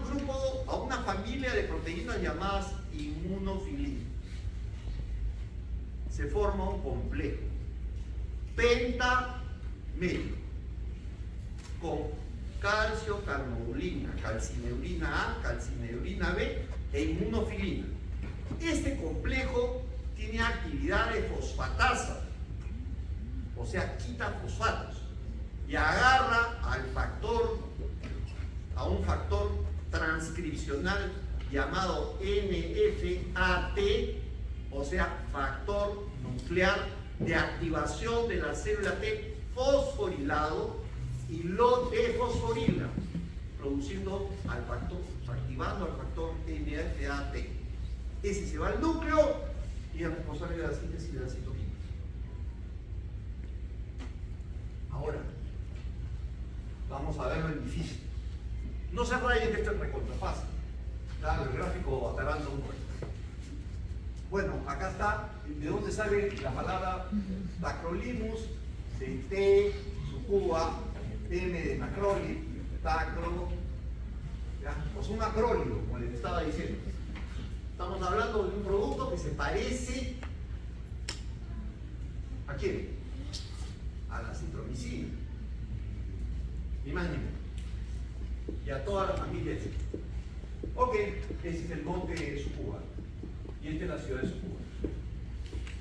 familia de proteínas llamadas inmunofilinas. Se forma un complejo. pentamélico con calcio, carnodulina, calcineurina A, calcineurina B e inmunofilina. Este complejo tiene actividad de fosfatasa, o sea, quita fosfatos y agarra a un factor transcripcional llamado NFAT, o sea, factor nuclear de activación de la célula T fosforilado, y lo defosforila, activando al factor NFAT. Ese se va al núcleo y es responsable de la síntesis de la citoquina. Ahora, vamos a verlo en difícil. No se rayen que esto es recontra fácil. Claro, el gráfico ataranta un poco. Bueno, acá está, ¿de dónde sale la palabra tacrolimus? De T, sucuba, M de macroli, tacro, ¿ya? Pues un acrólido, como les estaba diciendo. Estamos hablando de un producto que se parece ¿a quién? A la citromicina, ni más ni menos, y a toda la familia, etc. Ok, ese es el monte de Sucuba y esta es la ciudad de Sucuba.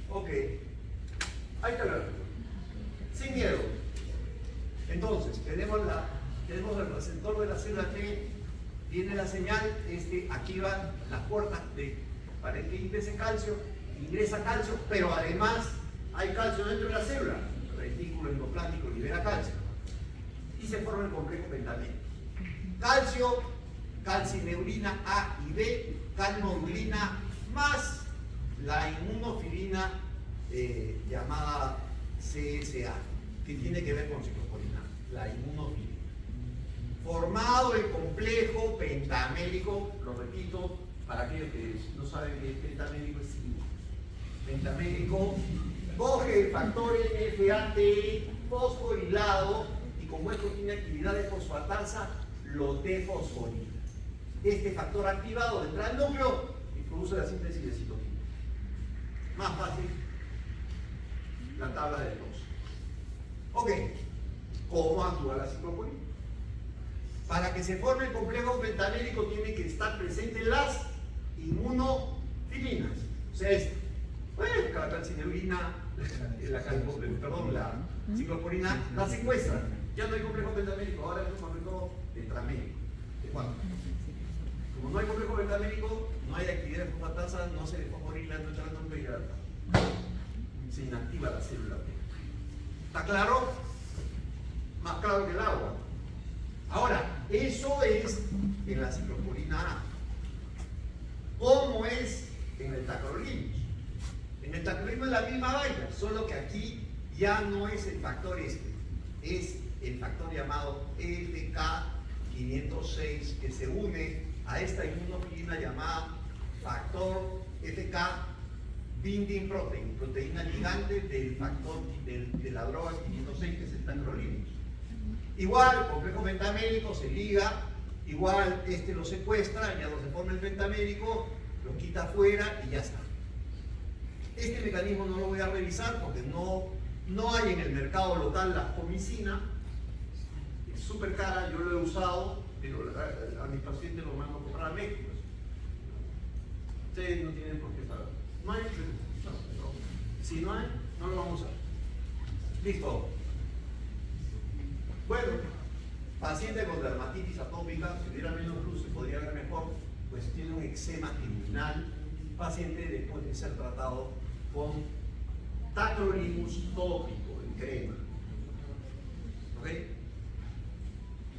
Ok, ahí está el gráfico. Sin miedo. Entonces, tenemos el receptor de la célula T, viene la señal, activa las puertas para que ingrese calcio, ingresa calcio, pero además hay calcio dentro de la célula. El retículo endoplástico libera calcio y se forma el complejo pentamélico. Calcio, calcineurina A y B, calmodulina más la inmunofilina llamada CSA, que tiene que ver con ciclosporina, la inmunofilina. Formado el complejo pentamélico, lo repito, para aquellos que no saben que el pentamélico es simple. Pentamélico coge el factor NFAT fosforilado y como esto tiene actividad de fosfatasa, lo defosforila. Este factor activado entra al núcleo y produce la síntesis de citoquina. Más fácil, la tabla de 2. Ok, ¿cómo actúa la ciclosporina? Para que se forme el complejo pentamélico tienen que estar presentes las inmunofilinas. O sea, la calcineurina, la ciclosporina la secuestra. Ya no hay complejo pentamélico, ahora es un complejo tetramélico. ¿De cuánto? Como no hay complejo pentamélico, no hay actividad de fosfatasa, no se desfosforila, no entra en núcleo y se inactiva la célula. ¿Está claro? Más claro que el agua. Ahora, eso es en la ciclosporina A. ¿Cómo es en el tacrolimus? En el tacrolimus es la misma vaina, solo que aquí ya no es el factor es el factor llamado FK506 que se une a esta inmunofilina llamada factor FK binding protein, proteína ligante del factor de la droga 506 que es el tacrolimus. Igual, complejo pentamélico se liga, igual lo secuestra, ya no se forma el pentamélico, lo quita afuera y ya está. Este mecanismo no lo voy a revisar porque no hay en el mercado local la comicina, es súper cara, yo lo he usado, pero a mis pacientes lo mando a comprar a México. Ustedes no tienen por qué saber. No hay, si no hay, no lo vamos a usar. Listo. Bueno, paciente con dermatitis atópica, si hubiera menos luz se podría ver mejor, pues tiene un eczema terminal, paciente después de ser tratado con tacrolimus tópico en crema. ¿Ok?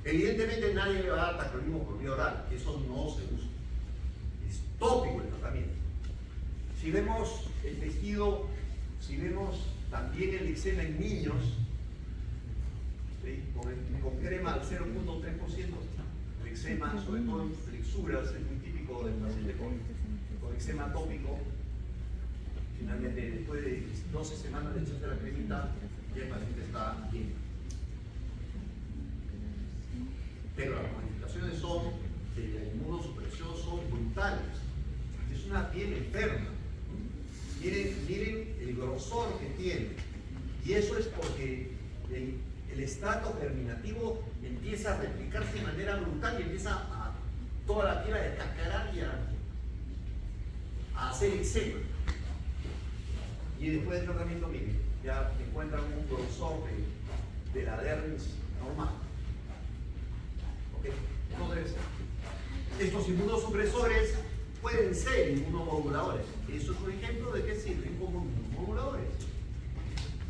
Evidentemente nadie le va a dar tacrolimus por vía oral, eso no se usa. Es tópico el tratamiento. Si vemos el tejido, si vemos también el eczema en niños, ¿sí? Con crema al 0.3%, el eczema, sobre todo en flexuras, es muy típico del paciente con eczema tópico. Finalmente, después de 12 semanas de echarse la cremita, ya el paciente está bien. Pero las manifestaciones son de la inmunosupresión son brutales. Es una piel enferma. Miren el grosor que tiene. Y Y eso es porque el estrato germinativo empieza a replicarse de manera brutal y empieza a toda la piel a descascarar y a hacer eczema. Y después del tratamiento, miren, ya encuentran un grosor de la dermis normal. ¿Ok? Entonces, estos inmunosupresores pueden ser inmunomoduladores. Eso es un ejemplo de que sirven como inmunomoduladores.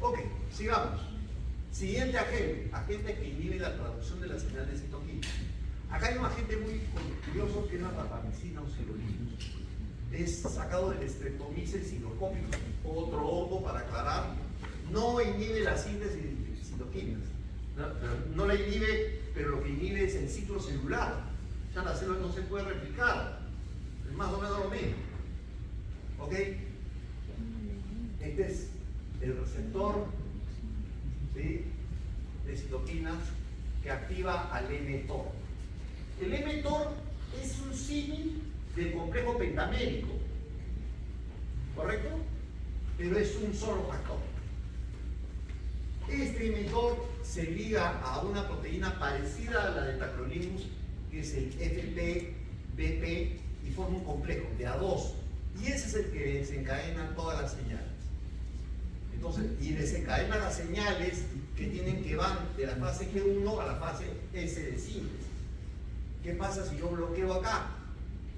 Ok, sigamos. Siguiente agente que inhibe la traducción de la señal de citoquina. Acá hay un agente muy curioso que es la rapamicina o sirolimus. Es sacado del Streptomyces cynocopicus, otro hongo para aclarar. No inhibe la síntesis de citoquinas. No la inhibe, pero lo que inhibe es el ciclo celular. Ya la célula no se puede replicar. Es más o menos lo mismo. ¿Ok? Este es el receptor, ¿sí?, de citoquinas que activa al mTOR. El mTOR es un símil del complejo pentamérico, ¿correcto? Pero es un solo factor. Este mTOR se liga a una proteína parecida a la de tacrolimus, que es el FP-BP, y forma un complejo de A2. Y ese es el que desencadena todas las señales. Entonces, y desencadena las señales que van de la fase G1 a la fase S de síntesis. ¿Qué pasa si yo bloqueo acá?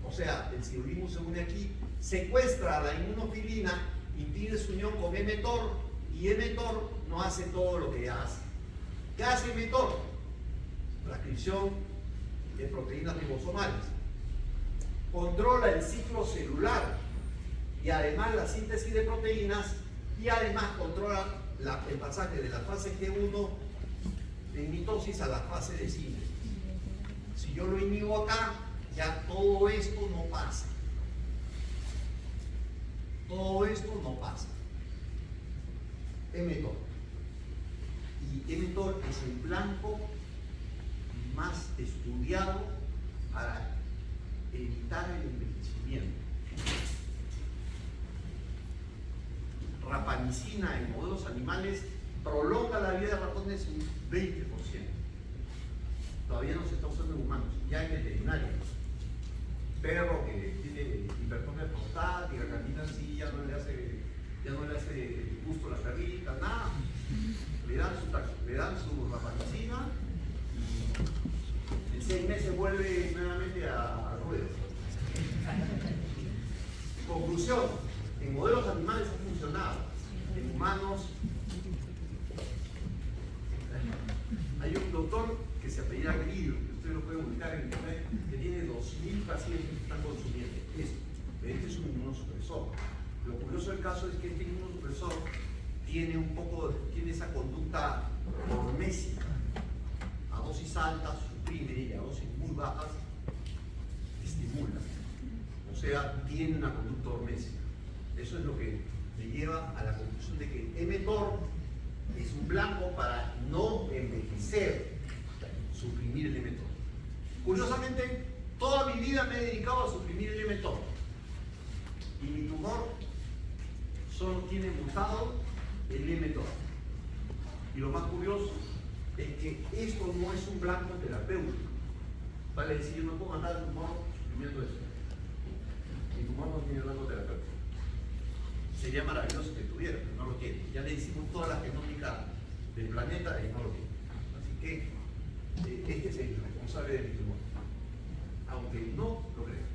O sea, el sirolimus se une aquí, secuestra a la inmunofilina, impide su unión con mTOR, y mTOR no hace todo lo que hace. ¿Qué hace mTOR? Transcripción de proteínas ribosomales. Controla el ciclo celular y además la síntesis de proteínas, y además controla el pasaje de la fase G1 de mitosis a la fase de síntesis. Si yo lo inhibo acá, ya todo esto no pasa. Todo esto no pasa. mTOR. Y mTOR es el blanco más estudiado para evitar el envejecimiento. Rapamicina en modelos animales prolonga la vida de ratones un 20%. Todavía no se está usando en humanos, ya en veterinarios. Perro que tiene hipertrofia prostática, camina así, ya no le hace gusto a la perrita, nada. Le dan su rapamicina y en 6 meses vuelve nuevamente al ruedo. Conclusión, en modelos animales ha funcionado, en humanos. Hay un doctor que se apellida Grillo, que ustedes lo pueden ubicar en internet, que tiene 2.000 pacientes que están consumiendo esto. Este es un inmunosupresor. Lo curioso del caso es que este inmunosupresor tiene esa conducta hormésica. A dosis altas suprime y a dosis muy bajas estimula. O sea, tiene una conducta hormésica. Eso es lo que me lleva a la conclusión de que mTOR es un blanco para no envejecer, suprimir el mTOR. Curiosamente, toda mi vida me he dedicado a suprimir el mTOR. Y mi tumor solo tiene mutado el mTOR. Y lo más curioso es que esto no es un blanco terapéutico. Vale decir, yo no puedo mandar el tumor suprimiendo eso. Mi tumor no tiene blanco terapéutico. Sería maravilloso que tuviera, pero no lo tiene. Ya le hicimos toda la genómica del planeta y no lo tiene. Así que este es el responsable de mi tumor. Aunque no lo crea.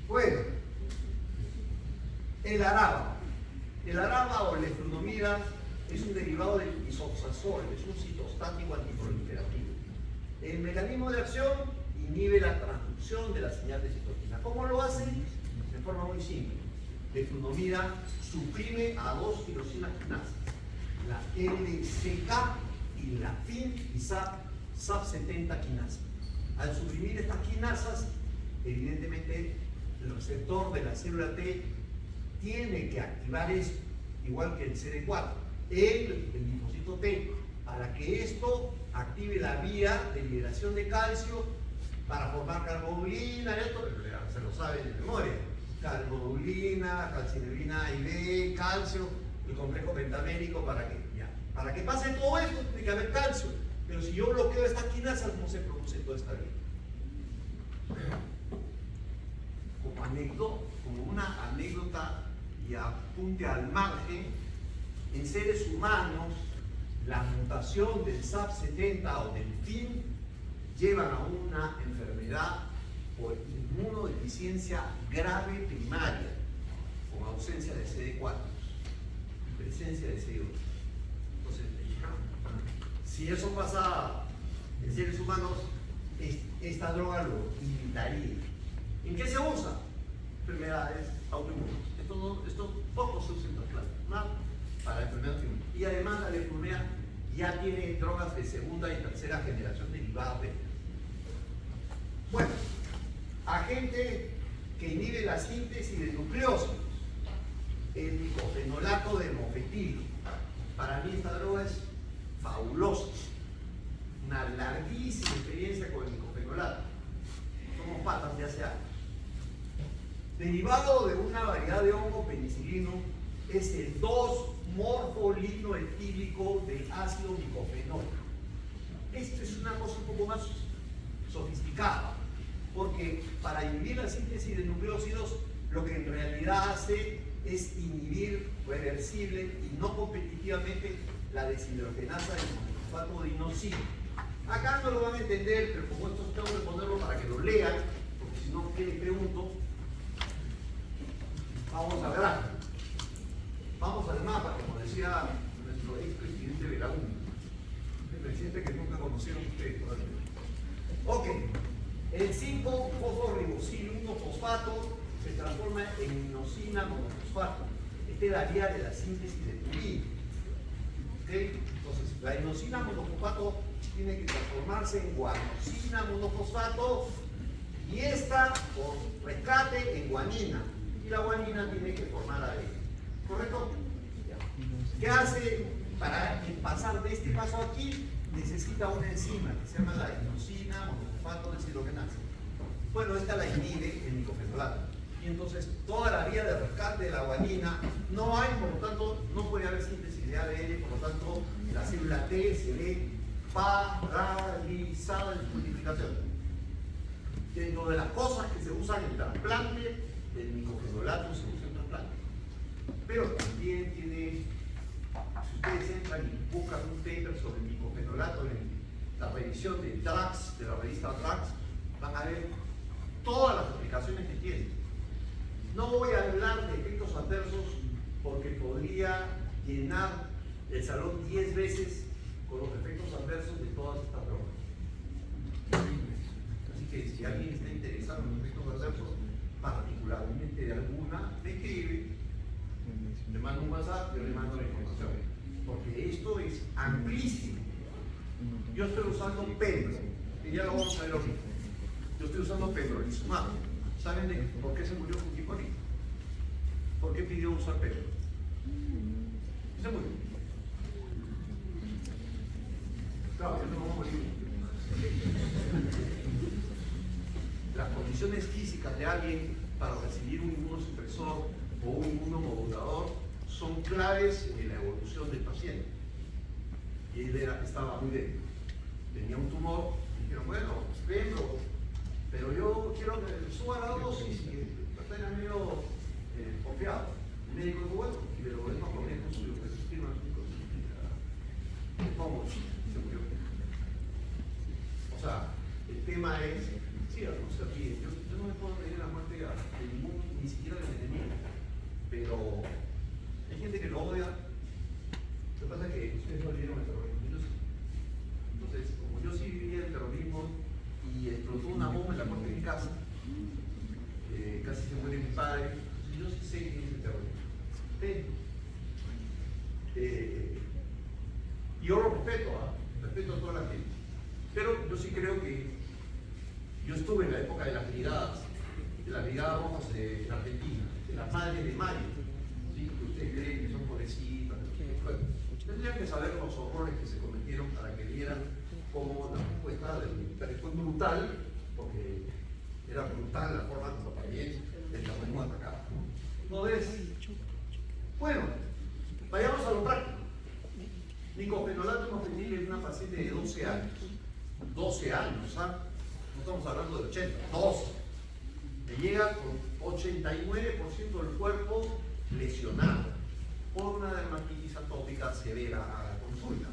Bueno, el araba. El araba o leflunomida es un derivado del isoxazol, es un citostático antiproliferativo. El mecanismo de acción inhibe la transducción de la señal de citoquina. ¿Cómo lo hace? De forma muy simple. Leflunomida suprime a 2 tirosinas quinasas, la LCK y la FIN y SAP70 quinasa. Al suprimir estas quinasas, evidentemente el receptor de la célula T tiene que activar esto, igual que el CD4, el linfocito T, para que esto active la vía de liberación de calcio para formar carboglobulina, esto se lo saben de memoria. Carboglobulina, calcineurina A y B, calcio, el complejo pentamérico, para que pase todo esto tiene que haber calcio, pero si yo bloqueo estas quinasas no se produce toda esta vida. Como una anécdota y apunte al margen, en seres humanos la mutación del SAP70 o del FIM llevan a una enfermedad por inmunodeficiencia grave primaria, con ausencia de CD4 y presencia de CD8. Entonces, si eso pasa en seres humanos, esta droga lo imitaría. ¿En qué se usa? Enfermedades autoinmunes. Esto poco se usa en trasplante, nada para enfermedades autoinmunes. Y además la leucemia ya tiene drogas de segunda y tercera generación derivadas de esto. Bueno, agente que inhibe la síntesis de nucleósidos, el micofenolato de mofetil. Para mí esta droga es fabulosa. Una larguísima experiencia con el micofenolato. Somos patas de hace años. Derivado de una variedad de hongo penicilino es el 2-morfolinoetílico del ácido micofenólico. Esto es una cosa un poco más sofisticada, porque para inhibir la síntesis de nucleósidos lo que en realidad hace es inhibir reversible y no competitivamente la deshidrogenasa del monofosfato de inosina. Acá no lo van a entender, pero como esto tengo que ponerlo para que lo lean, porque si no, ¿qué les pregunto? Vamos al gráfico. Vamos al mapa, como decía nuestro expresidente Belaúnde, el presidente que nunca conocieron ustedes todavía. Ok, el 5-fosforribosil 1-fosfato se transforma en inosina monofosfato. Este daría de la síntesis de purina. ¿Okay? Entonces, la inosina monofosfato tiene que transformarse en guanosina monofosfato y esta, por rescate, en guanina. Y la guanina tiene que formar ADN. ¿Correcto? ¿Qué hace para pasar de este paso aquí? Necesita una enzima que se llama la inosina monofosfato deshidrogenasa. Bueno, esta la inhibe el micofenolato. Y entonces toda la vía de rescate de la guanina no hay, por lo tanto, no puede haber síntesis de ADN, por lo tanto, la célula T se ve paralizada en su multiplicación. Dentro de las cosas que se usan en trasplante, el micofenolato se usa en trasplante. Pero también tiene, si ustedes entran y buscan un paper sobre el micofenolato en la revisión de Drugs, de la revista Drugs, van a ver todas las aplicaciones que tiene. No voy a hablar de efectos adversos porque podría llenar el salón 10 veces con los efectos adversos de todas estas drogas. Así que si alguien está interesado en los efectos adversos, particularmente de alguna, me escribe, le mando un WhatsApp, yo le mando la información. Porque esto es amplísimo. Yo estoy usando Pembro, y ya lo vamos a ver ahorita. Yo estoy usando pembrolizumab. ¿Saben por qué se murió Fujimori? ¿Por qué pidió usar Pembro? Se murió. Claro, yo no voy a morir. Las condiciones físicas de alguien para recibir un inmunosupresor o un inmunomodulador son claves en la evolución del paciente. Y él estaba muy débil. Tenía un tumor, y dijeron, bueno, Pembro, pero yo quiero que suba la dosis y está medio confiado. El médico dijo, bueno, y le lo vengo a poner con suyo, que se estima ¿cómo? Se murió. O sea, el tema es, sí, no se ríe, yo no me puedo reír la muerte de ningún, ni siquiera del enemigo, pero hay gente que lo odia. Lo que pasa es que ustedes no vivieron el terrorismo, yo sí. Entonces, como yo sí vivía el terrorismo y explotó una bomba en la puerta de mi casa, casi se muere mi padre, entonces yo sí sé que es el terrorismo. Y yo lo respeto, respeto a toda la gente. Pero yo sí creo que yo estuve en la época de las brigadas rojas en Argentina, de las madres de Mayo, ¿sí? Que ustedes creen que son pobrecitas. Bueno, tendrían que saber los horrores que se cometieron para que vieran cómo la respuesta del militar fue brutal, porque era brutal la forma como también el terrorismo atacaba. Entonces, bueno, Vayamos a lo práctico. Nicofenolato hemofenil es una paciente de 12 años. 12 años, ¿ah? No estamos hablando de 80, 12. Me llega con 89% del cuerpo lesionado por una dermatitis atópica severa a la consulta.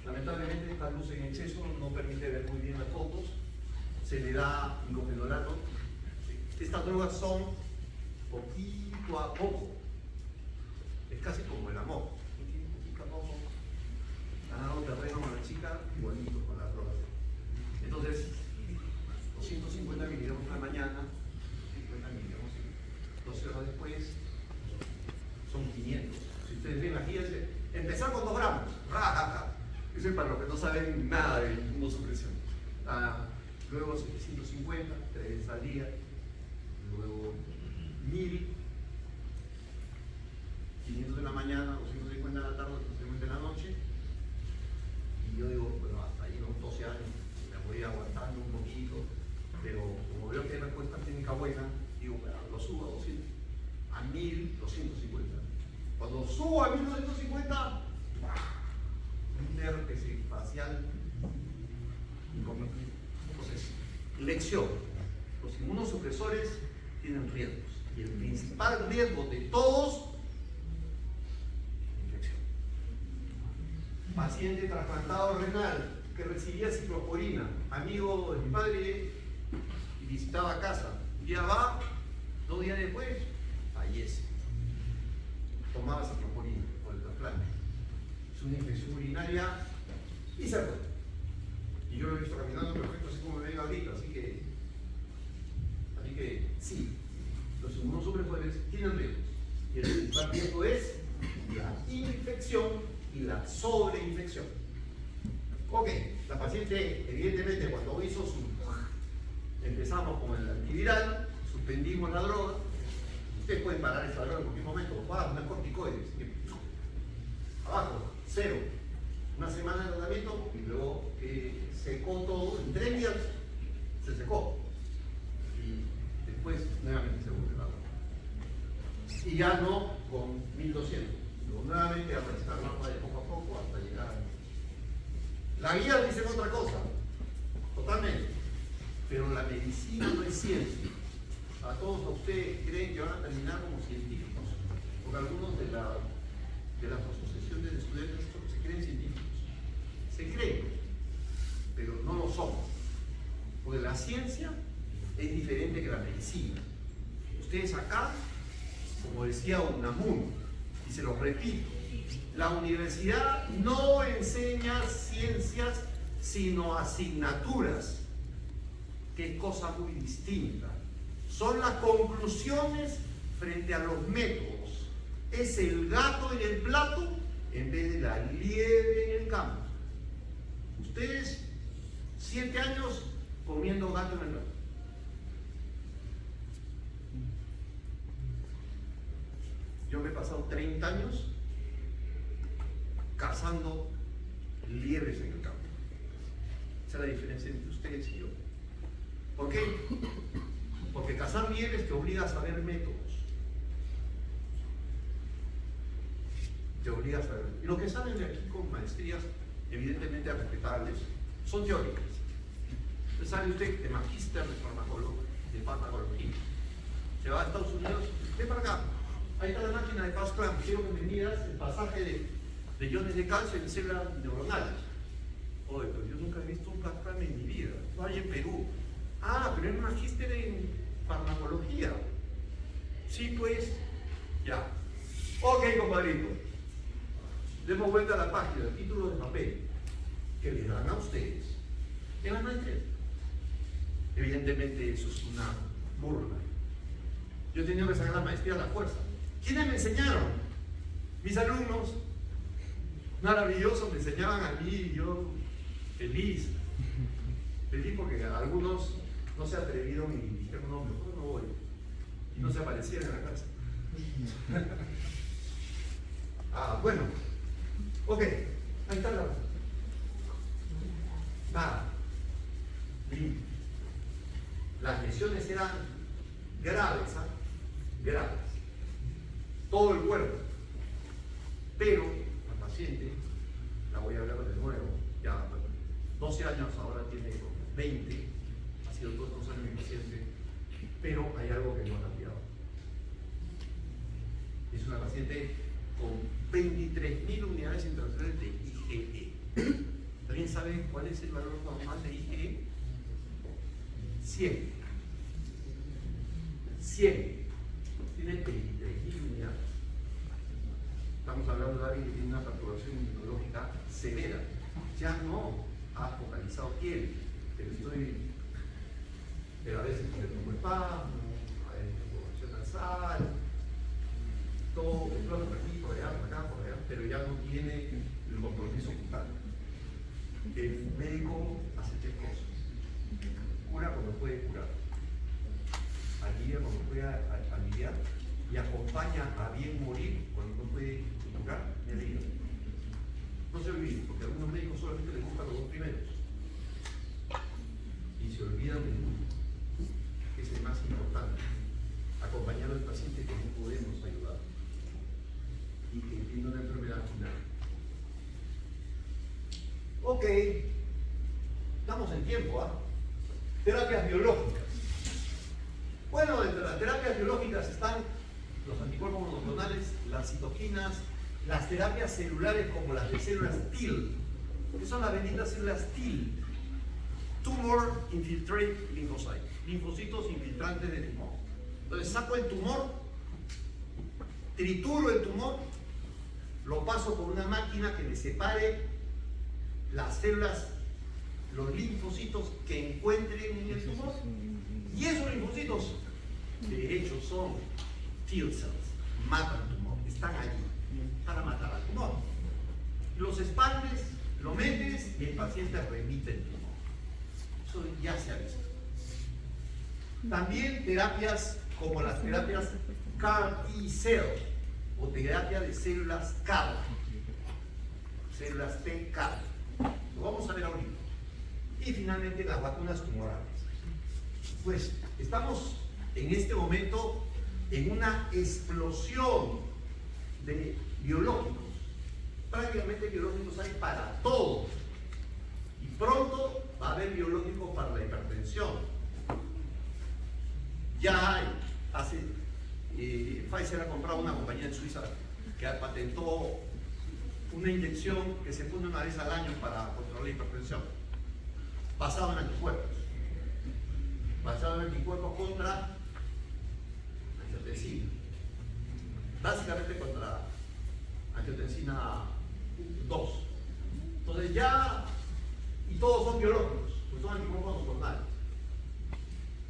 Lamentablemente esta luz en exceso no permite ver muy bien las fotos. Se le da nicofenolato. Estas drogas son poquito a poco. Es casi como el amor. Poquito a poco. Ganado terreno con la chica, igualito con las drogas. Entonces, 250 miligramos en la mañana, 50 miligramos 12 horas después, son 500. Si ustedes ven aquí, empezar con 2 gramos. Eso es para los que no saben nada de inmunosupresión. Luego 750, 3 al día. Luego 1000, 500 en la mañana, 250 en la tarde, 250 en la noche. Y yo digo, bueno, hasta ahí unos 12 años, me voy aguantando un poquito, pero como veo que hay respuesta clínica buena, digo, bueno, lo subo a 200, a 1250. Cuando subo a 1250, un herpes facial inconveniente. Entonces, lección: los inmunosupresores tienen riesgos, y el principal riesgo de todos, infección. Paciente trasplantado renal que recibía ciclosporina, amigo de mi padre, y visitaba casa. Un día va, 2 días después, fallece. Tomaba ciclosporina por el trasplante. Es una infección urinaria y se fue. Y yo lo he visto caminando perfecto, así como me ven ahorita, así que sí, los inmunosupresores tienen riesgos. Y el principal riesgo es la infección y la sobreinfección. Ok, la paciente, evidentemente, cuando hizo empezamos con el antiviral, suspendimos la droga. Ustedes pueden parar esta droga en cualquier momento, no es corticoides. Abajo, 0. Una semana de tratamiento y luego secó todo. En 3 días se secó. Y después nuevamente se volvió la droga. Y ya no con 1200. Luego nuevamente a recitar la de poco a poco hasta llegar a... La guía dice otra cosa, totalmente. Pero la medicina no es ciencia. A todos ustedes creen que van a terminar como científicos, porque algunos de la asociación de estudiantes se creen científicos. Se creen, pero no lo son. Porque la ciencia es diferente que la medicina. Ustedes acá, como decía Unamuno, y se lo repito, la universidad no enseña ciencias, sino asignaturas, que es cosa muy distinta. Son las conclusiones frente a los métodos. Es el gato en el plato en vez de la liebre en el campo. Ustedes, 7 años comiendo gato en el plato. Yo me he pasado 30 años cazando liebres en el campo. Esa es la diferencia entre ustedes y yo. ¿Por qué? Porque cazar liebres te obliga a saber métodos. Te obliga a saber. Y lo que salen de aquí con maestrías, evidentemente respetables, son teóricas. Entonces sale usted de magíster de farmacología. Se va a Estados Unidos, ven para acá. Ahí está la máquina de Pascal. Quiero que me midas el pasaje de iones de calcio en células neuronales. Oye, pero yo nunca he visto un Pascal en mi vida. Vaya en Perú. Ah, pero es magíster en farmacología. Sí, pues, ya. Ok, compadrito. Demos vuelta a la página, el título de papel que les dan a ustedes. ¿Qué van a hacer? Evidentemente eso es una burla. Yo he tenido que sacar la maestría a la fuerza. ¿Quiénes me enseñaron? Mis alumnos. Maravilloso, me enseñaban a mí y yo feliz. Feliz porque algunos no se atrevieron y dijeron, no, mejor no voy. Y no se aparecieron en la clase. Bueno. Ok, ahí está la... Nada. Limpio. Las lesiones eran graves, graves, todo el cuerpo. Pero la paciente, la voy a hablar de nuevo, ya 12 años, ahora tiene 20, ha sido todos los años mi paciente, pero hay algo que no ha cambiado. Es una paciente con 23.000 unidades intracelulares de IgE. ¿Alguien sabe cuál es el valor normal de IgE? 100. 100. Tiene 23.000 unidades. Estamos hablando de alguien que tiene una perturbación inmunológica severa. Ya no ha focalizado piel, pero a veces tiene como espasmo, a veces perturbación nasal, todo, explota por aquí, por allá, por acá, por allá, pero ya no tiene el compromiso ocular. El médico hace tres cosas: cura cuando puede curar, alivia cuando puede aliviar, y acompaña a bien morir cuando no puede curar ni aliviar. No se olviden, porque a algunos médicos solamente les gustan los dos primeros y se olvidan del uno, que es el más importante: acompañar al paciente que no podemos ayudar y que tiene una enfermedad final. Ok, estamos en tiempo, ¿ah? Terapias biológicas. Bueno, entre las terapias biológicas están los anticuerpos monoclonales, las citoquinas, las terapias celulares como las de células TIL. ¿Qué son las benditas células TIL? Tumor Infiltrate Lymphocyte, linfocitos infiltrantes de tumor. Entonces saco el tumor, trituro el tumor, lo paso por una máquina que me separe las células, los linfocitos que encuentren en el tumor. Y esos linfocitos, de hecho, son T cells, matan el tumor, están allí para matar al tumor. Los expandes, lo metes y el paciente remite el tumor. Eso ya se ha visto. También terapias como las terapias CAR T-cell o terapia de células CAR, células T-CAR. Lo vamos a ver ahorita. Y finalmente las vacunas tumorales. Pues estamos en este momento en una explosión de biológicos. Prácticamente biológicos hay para todo. Y pronto va a haber biológicos para la hipertensión. Ya hay. Pfizer ha comprado una compañía en Suiza que patentó una inyección que se pone una vez al año para controlar la hipertensión, basado en anticuerpos. Basado en anticuerpos contra angiotensina. Básicamente contra angiotensina 2. Entonces ya, y todos son biológicos, pues son anticuerpos monoclonales.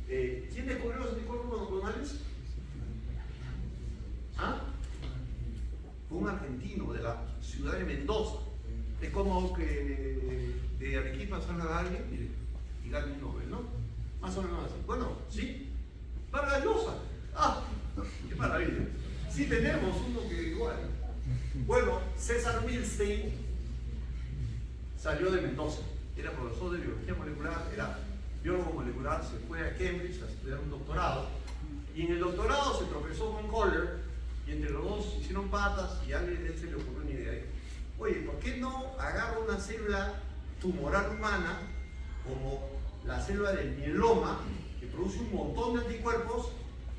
¿Quién descubrió los anticuerpos monoclonales? ¿Ah? Fue un argentino de la ciudad de Mendoza. Es como que de Arequipa salga alguien y gane un Nobel, ¿no? Más o menos así. Bueno, sí. Vargas Llosa. ¡Ah! ¡Qué maravilla! Sí tenemos uno que igual. Bueno, César Milstein salió de Mendoza. Era profesor de biología molecular, era biólogo molecular, se fue a Cambridge a estudiar un doctorado. Y en el doctorado se tropezó con Kohler y entre los dos hicieron patas y a él se le ocurrió una idea. Oye, ¿por qué no agarro una célula tumoral humana como la célula del mieloma, que produce un montón de anticuerpos,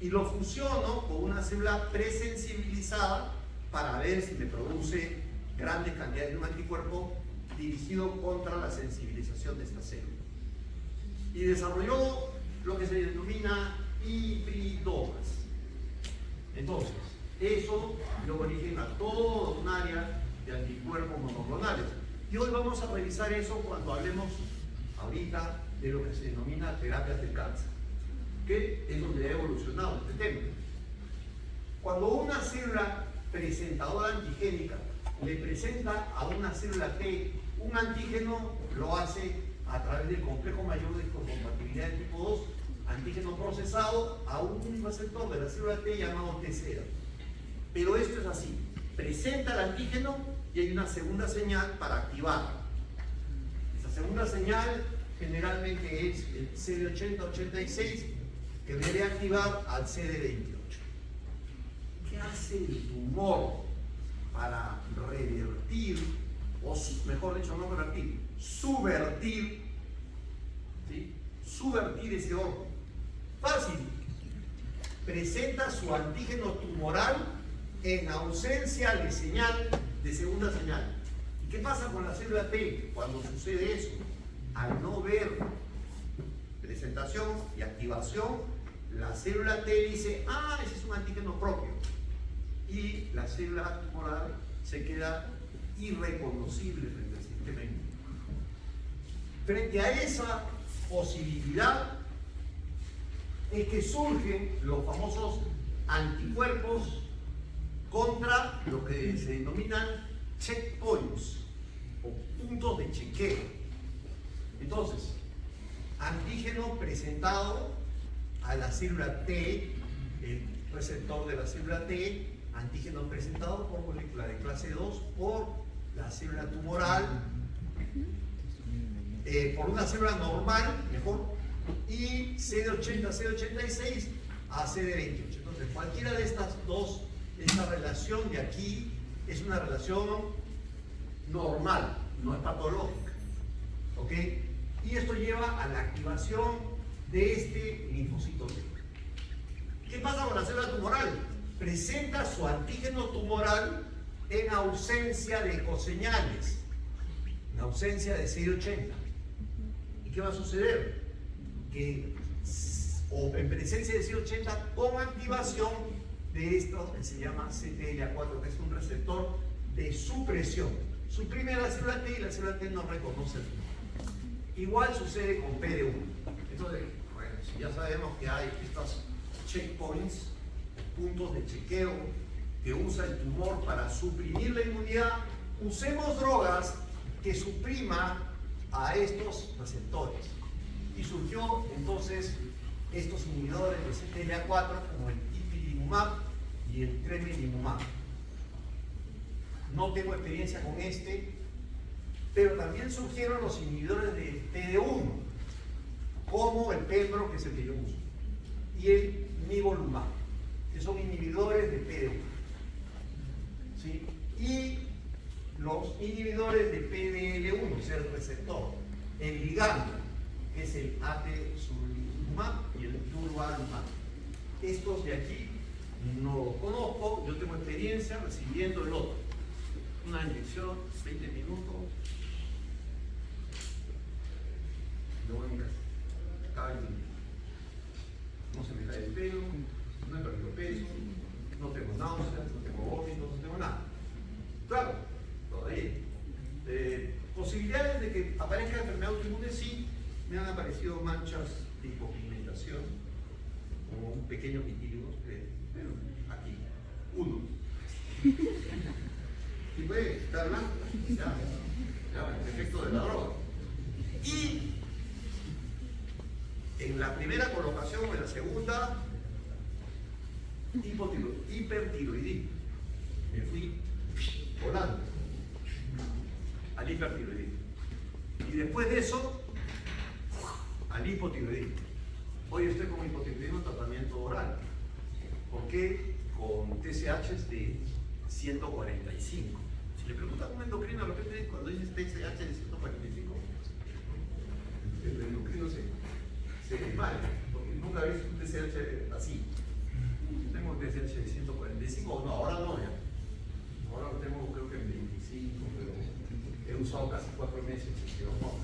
y lo fusiono con una célula presensibilizada para ver si me produce grandes cantidades de un anticuerpo dirigido contra la sensibilización de esta célula? Y desarrolló lo que se denomina hibridomas. Entonces, eso dio origen a todo un área de anticuerpos monoclonales. Y hoy vamos a revisar eso cuando hablemos ahorita de lo que se denomina terapias del cáncer, que es donde ha evolucionado este tema. Cuando una célula presentadora antigénica le presenta a una célula T un antígeno, lo hace a través del complejo mayor de compatibilidad de tipo 2, antígeno procesado a un receptor de la célula T llamado T0. Pero esto es así: presenta el antígeno y hay una segunda señal para activarlo. Esa segunda señal generalmente es el CD80-86, que debe activar al CD28. hace el tumor para revertir, o mejor dicho, no revertir, subvertir, ¿sí? Subvertir ese órgano? Fácil. Presenta su antígeno tumoral en ausencia de señal, de segunda señal. ¿Y qué pasa con la célula T cuando sucede eso? Al no ver presentación y activación, la célula T dice, ah, ese es un antígeno propio. Y la célula tumoral se queda irreconocible frente al sistema inmune. Frente a esa posibilidad es que surgen los famosos anticuerpos contra lo que se denominan checkpoints o puntos de chequeo. Entonces, antígeno presentado a la célula T, el receptor de la célula T, antígeno presentado por molécula de clase 2 por la célula tumoral, por una célula normal, mejor, y CD80, CD86 a CD28. Entonces, cualquiera de estas dos, esta relación de aquí es una relación normal, no es patológica. ¿Ok? Y esto lleva a la activación de este linfocito T. ¿Qué pasa con la célula tumoral? Presenta su antígeno tumoral en ausencia de coseñales, en ausencia de CD80. ¿Y qué va a suceder? Que, o en presencia de CD80 con activación de esto que se llama CTLA4, que es un receptor de supresión. Suprime a la célula T y la célula T no reconoce el tumor. Igual sucede con PD1. Entonces, bueno, si ya sabemos que hay estos checkpoints, puntos de chequeo que usa el tumor para suprimir la inmunidad, usemos drogas que suprima a estos receptores. Y surgió entonces estos inhibidores de CTLA4 como el ipilimumab y el tremelimumab. No tengo experiencia con este, pero también surgieron los inhibidores de PD1, como el Pembro, que es el que yo uso, y el nivolumab, que son inhibidores de PD1. ¿Sí? Y los inhibidores de PDL1, que es el receptor, el ligando, que es el atezolizumab y el durvalumab. Estos de aquí no los conozco, yo tengo experiencia recibiendo el otro. Una inyección, 20 minutos. Lo voy a mirar. Cada 20 minutos. No se me cae el pelo, no he perdido peso, no tengo náuseas, no tengo vómitos, no tengo nada. Claro, todavía. Posibilidades de que aparezca enfermedad autoinmune, sí, me han aparecido manchas de hipopigmentación, como un pequeño pitíligo, bueno, aquí, uno. Y puede estar blanco, ya, el efecto de la droga. Y en la primera colocación o en la segunda, hipertiroidismo. Me fui volando al hipertiroidismo. Y después de eso, al hipotiroidismo. Hoy estoy con hipotiroidismo en tratamiento oral. ¿Por qué? Con TSH de 145. Si le preguntas a un endocrino, de repente cuando dices TSH de 145, el endocrino se dispara, porque nunca he visto un TSH así. Tengo un TSH de 145, no, ahora no ya. Ahora lo tengo creo que en 25, pero he usado casi 4 meses el hormona.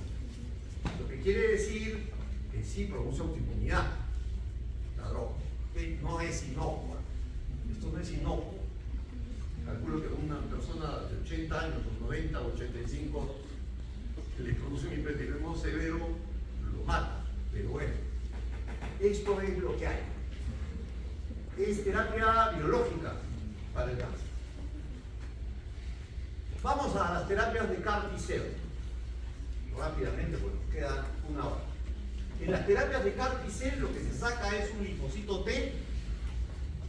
Lo que quiere decir que sí produce autoinmunidad, la droga. Que no es inocua. Esto no es inocuo. Calculo que una persona de 80 años, o 90 o 85, que le produce un hipertiroidismo severo, lo mata. Pero bueno, esto es lo que hay. Es terapia biológica para el cáncer. Vamos a las terapias de CAR T-cell. Rápidamente, pues nos queda una hora. En las terapias de CAR T-cell lo que se saca es un linfocito T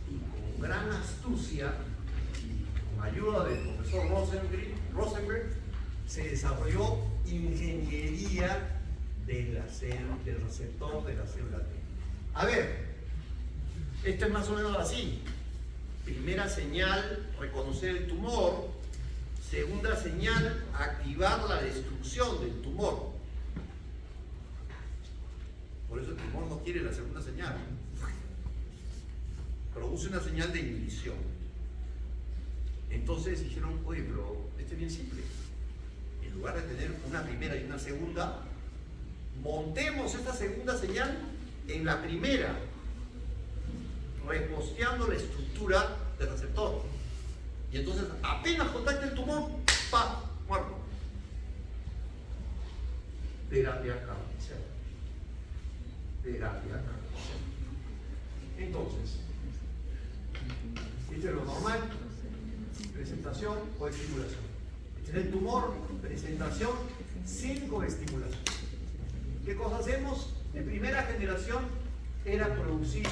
y con gran astucia, con ayuda del profesor Rosenberg, se desarrolló ingeniería del receptor de la célula T. A ver, esto es más o menos así. Primera señal, reconocer el tumor. Segunda señal, activar la destrucción del tumor. Por eso el tumor no quiere la segunda señal. Produce una señal de inhibición. Entonces dijeron, oye, pero esto es bien simple. En lugar de tener una primera y una segunda, montemos esta segunda señal en la primera, reposteando la estructura del receptor. Y entonces, apenas contacta el tumor, ¡pam! Muerto. Terapia carnicera. Terapia carnicera. Entonces, esto es lo normal. Presentación o estimulación. Este es el tumor, presentación sin coestimulación. ¿Qué cosa hacemos? En primera generación era producir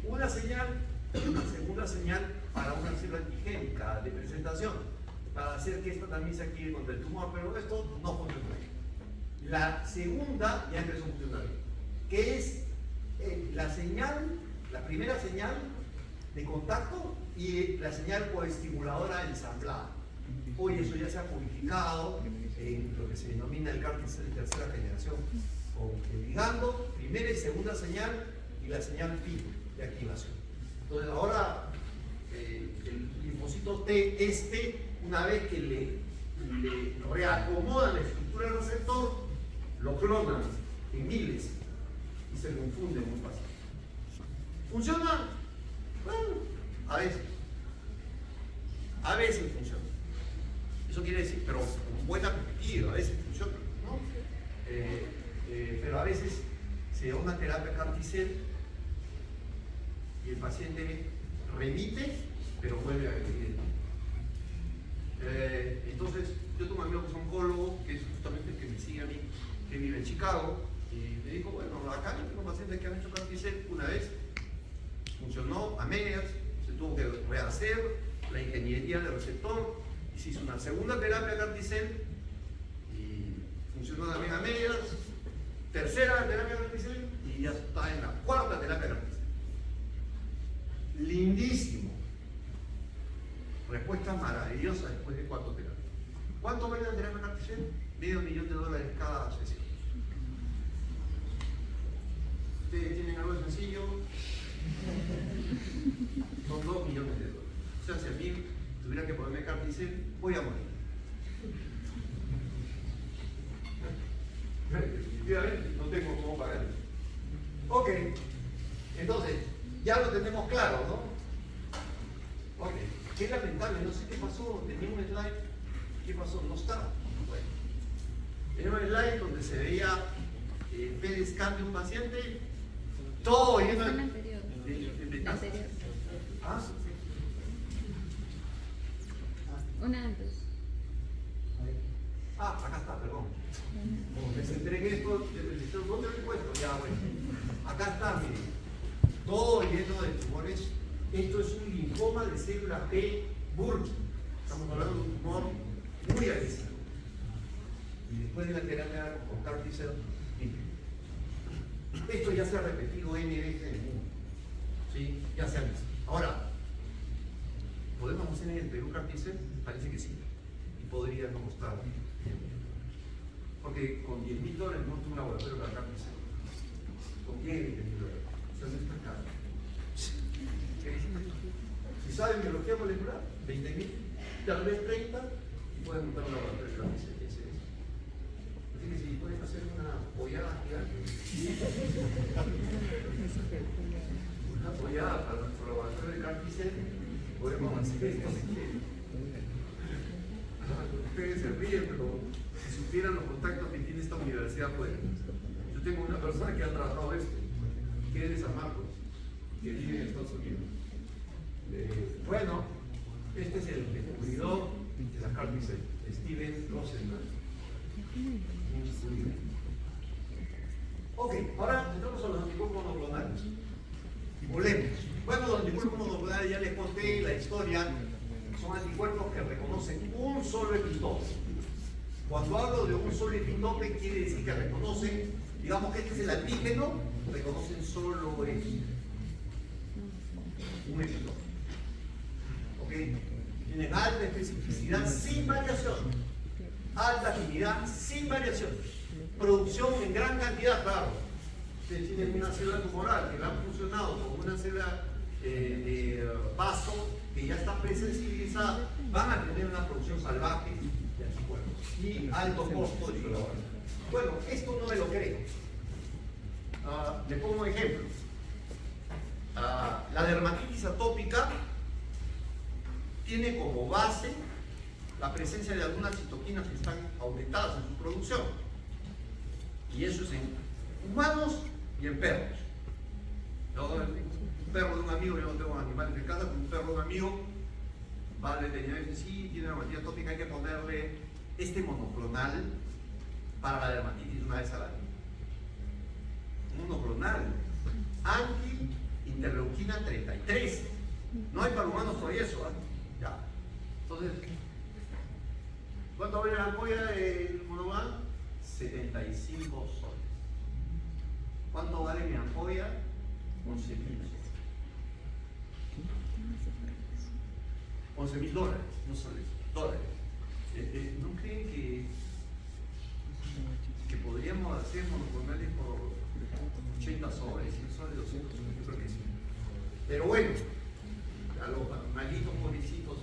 una señal y una segunda señal para una célula antigénica de presentación, para hacer que esta también se active contra el tumor, pero esto no funciona bien. La segunda ya empezó a funcionar bien, que es la señal, la primera señal de contacto y la señal coestimuladora ensamblada. Hoy eso ya se ha publicado en lo que se denomina el CAR T-cell de tercera generación, con el ligando, primera y segunda señal y la señal pi de activación. Entonces ahora el linfocito T, una vez que le reacomodan la estructura del receptor, lo clonan en miles y se confunden muy fácil. ¿Funciona? Bueno, a veces funciona. Eso quiere decir, pero con buena perspectiva, a veces funciona, ¿no? Pero a veces se da una terapia CAR T-cell y el paciente remite, pero vuelve a venir. Entonces, yo tengo un amigo que es oncólogo, que es justamente el que me sigue a mí, que vive en Chicago, y me dijo, bueno, acá yo tengo pacientes que han hecho CAR T-cell una vez, funcionó a medias, se tuvo que rehacer la ingeniería del receptor, y se hizo una segunda terapia CAR T-cell, y funcionó también a medias, tercera terapia CAR T-cell, y ya está en la cuarta terapia CAR T-cell. Lindísimo. Respuesta maravillosa después de 4 terapias. ¿Cuánto vale la terapia CAR T-cell? $500,000 cada sesión. ¿Ustedes tienen algo sencillo? Son $2 millones. O sea, si a mí tuviera que ponerme CAR T-cell, voy a morir. Definitivamente no tengo cómo pagar. Ok, entonces, ya lo tenemos claro, ¿no? Ok, qué lamentable, no sé qué pasó, tenía un slide, ¿qué pasó? No está. Bueno, tenía un slide donde se veía el PET scan de un paciente, todo lleno de... La anterior. ¿Ah? Una antes. Ah, acá está, perdón. Como me centré en esto, ¿dónde lo he puesto? Ya, bueno. Acá está, miren. Todo lleno de tumores. Esto es un linfoma de célula P Burki. Estamos hablando de un tumor muy agresivo. Y después de la terapia con CAR T-cell, esto ya se ha repetido N veces en el mundo. ¿Sí? Ya se ha visto. Ahora, ¿podemos hacer en el Perú CAR T-cell? Parece que sí. Y podría no costar. Porque con $10,000 monto un laboratorio para CAR T-cell. ¿Con quién? $20,000. O sea, no está caro. Si saben biología molecular, 20,000, tal vez 30, y pueden montar un laboratorio CAR T-cell. Así que si pueden hacer una pollada gigante, una pollada para nuestro laboratorio de CAR T-cell, podemos hacer esto si quieren. Ustedes se ríen, pero si supieran los contactos que tiene esta universidad, pues. Yo tengo una persona que ha trabajado esto, que es de San Marcos, que vive en Estados Unidos. Bueno, este es el descubridor de la CAR T-cell, Steven Rosenberg. Ok, ahora entramos a los anticuerpos monoclonales. Y volvemos. Bueno, los anticuerpos monoclonales ya les conté la historia. Son anticuerpos que reconocen un solo epitope. Cuando hablo de un solo epitope, quiere decir que reconocen, digamos que este es el antígeno, reconocen solo un epitope. ¿ok? Tienen alta especificidad sin variación, alta afinidad sin variación, producción en gran cantidad, claro. Ustedes tienen una célula tumoral que la han funcionado como una célula de vaso que ya está presensibilizada, van a tener una producción salvaje de anticuerpos y alto costo de exploración. Bueno, esto no me lo creo. Le pongo un ejemplo. La dermatitis atópica tiene como base la presencia de algunas citoquinas que están aumentadas en su producción. Y eso es en humanos y en perros. Un perro de un amigo, yo no tengo animales en casa, pero un perro de un amigo va al veterinario y dice, sí, tiene dermatitis atópica, hay que ponerle este monoclonal para la dermatitis una vez al año. Monoclonal, anti-interleuquina 33. No hay para humanos todavía eso, ¿eh? Ya. Entonces, ¿cuánto vale la ampolla del monoclonal? 75 soles. ¿Cuánto vale mi ampolla? 11.000 soles. $11.000, no soles, dólares. ¿No creen que podríamos hacer monoclonales por 80 soles, 100 soles, 200 soles? Yo creo que sí. Pero bueno, a los malditos pobrecitos,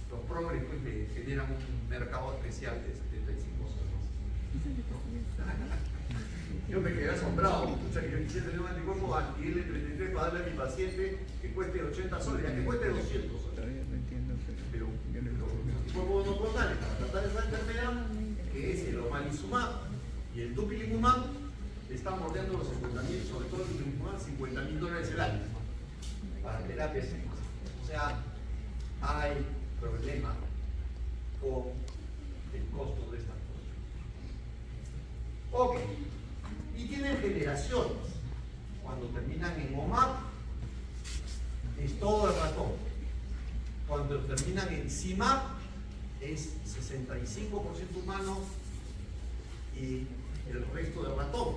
los progres pues le generan un mercado especial de 75 soles. Yo me quedé asombrado, o sea, que yo quisiera tener un anticuerpo anti-L33 para darle a mi paciente que cueste 80 soles, ya que cueste 200 soles. Pero los anticuerpos monoclonales para tratar esa enfermedad, que es el omalizumab y el dupilumab, están bordeando los 50.000, sobre todo el dupilumab, $50.000 el año para terapias. O sea, hay problema con el costo de estas cosas. Ok, y tienen generaciones. Cuando terminan en OMAP, es todo el ratón. Cuando terminan en CIMAP, es 65% humano y el resto de ratón.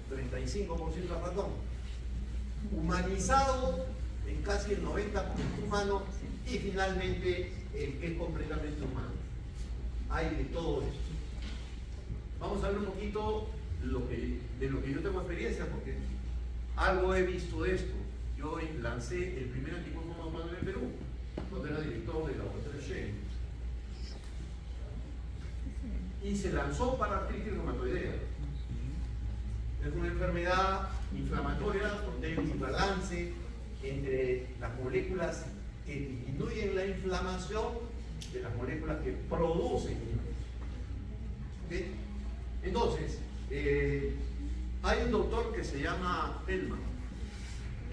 35% de ratón. Humanizado en casi el 90% humano y finalmente el que es completamente humano. Hay de todo esto. Vamos a ver un poquito de lo que yo tengo experiencia, porque algo he visto de esto. Yo lancé el primer anticuerpo monoclonal en Perú, cuando era director del laboratorio Shea. Y se lanzó para artritis reumatoidea. Es una enfermedad inflamatoria donde hay un imbalance entre las moléculas que disminuyen la inflamación de las moléculas que producen inflamación. ¿Okay? Entonces, hay un doctor que se llama Feldman.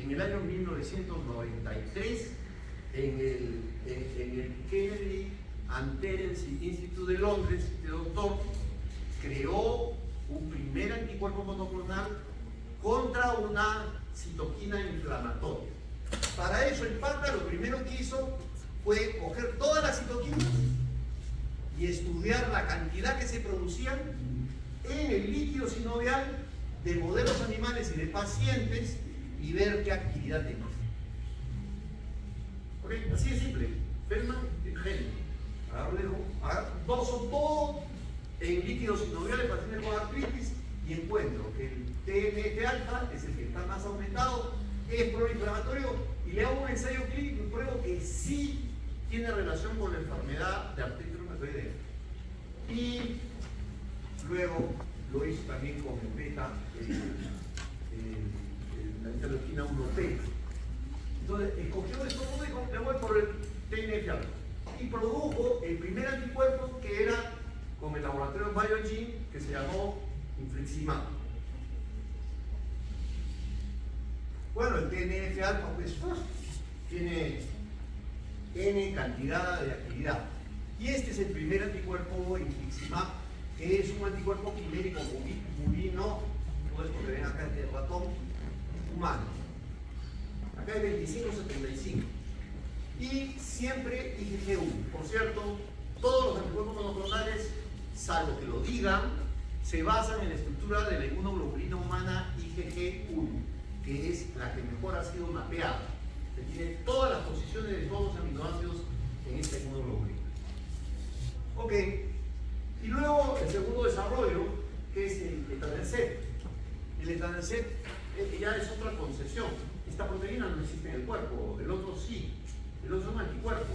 En el año 1993, en el Kennedy and Terence Institute de Londres, este doctor creó un primer anticuerpo monoclonal contra una citoquina inflamatoria. Para eso el pata lo primero que hizo fue coger todas las citoquinas y estudiar la cantidad que se producían en el líquido sinovial de modelos animales y de pacientes y ver qué actividad tenía. ¿Okay? Así de simple. Feldman y Henry. Doso todo en líquidos sinoviales para pacientes con artritis y encuentro que el TNF-alfa es el que está más aumentado, es proinflamatorio y le hago un ensayo clínico y pruebo que sí tiene relación con la enfermedad de artritis reumatoidea. Y luego lo hizo también con el beta, la interleuquina 1P. Entonces, escogió esto todo y dijo, me voy por el TNF-alfa. Y produjo el primer anticuerpo que era con el laboratorio Biogen que se llamó infliximab. Bueno, el TNF-alfa pues tiene N cantidad de actividad. Y este es el primer anticuerpo infliximab, que es un anticuerpo quimérico bovino, todo esto que ven acá es de ratón humano. Acá hay 2575. Y siempre IgG1. Por cierto, todos los anticuerpos monoclonales, salvo que lo digan, se basan en la estructura de la inmunoglobulina humana IgG1, que es la que mejor ha sido mapeada. que tiene todas las posiciones de todos los aminoácidos en esta inmunoglobulina. Ok, y luego el segundo desarrollo, que es el etanercept. El etanercept ya es otra concesión. Esta proteína no existe en el cuerpo, el otro sí. El otro es un anticuerpo,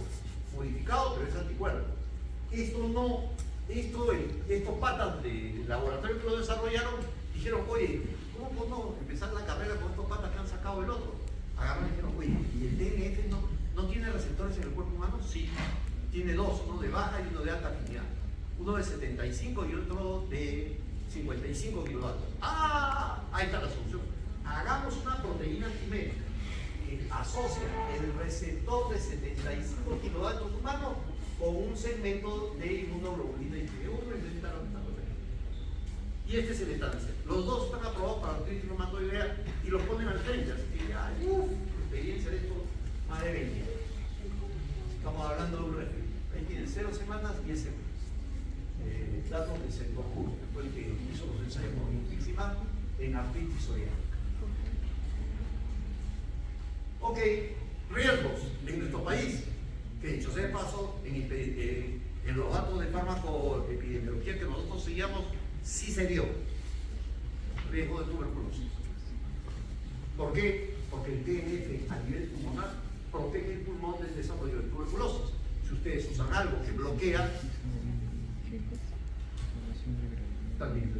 modificado, pero es anticuerpo. Esto no, estos patas de laboratorio que lo desarrollaron, dijeron, oye, ¿cómo podemos empezar la carrera con estos patas que han sacado el otro? Agarraron y dijeron, oye, ¿y el TNF no tiene receptores en el cuerpo humano? Sí, tiene dos, uno de baja y uno de alta afinidad. Uno de 75 y otro de 55 kilovatios. ¡Ah! Ahí está la solución. Hagamos una proteína antimédica que asocia el receptor de 75 kilovatios humano con un segmento de inmunoglobulina IgG1 y de esta proteína. Y este es el etanercept. Los dos están aprobados para artritis reumatoidea y los ponen al frente. Así que ya, experiencia de esto, más de 20 años. Estamos hablando de un refri. Ahí tienen 0 semanas y 10 semanas. Datos del sector Curve, que fue el que hizo los ensayos con infliximab en artritis psoriásica. Ok, riesgos en nuestro país, que dicho sea de paso, en los datos de farmacoepidemiología que nosotros seguíamos, sí se dio riesgo de tuberculosis. ¿Por qué? Porque el TNF a nivel pulmonar protege el pulmón del desarrollo de tuberculosis. Si ustedes usan algo que bloquea, también.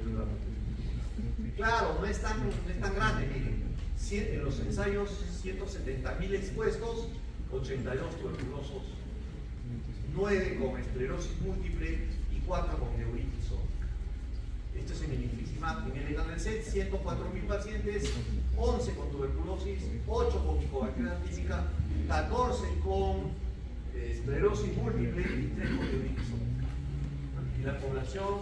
Claro, no es tan grande, miren. En los ensayos, 170.000 expuestos, 82 tuberculosos, 9 con esclerosis múltiple y 4 con neuritis. Esto es en el infliximab. En el etanercept, 104.000 pacientes, 11 con tuberculosis, 8 con micobacteria típica, 14 con esclerosis múltiple y 3 con neuritis. Y la población,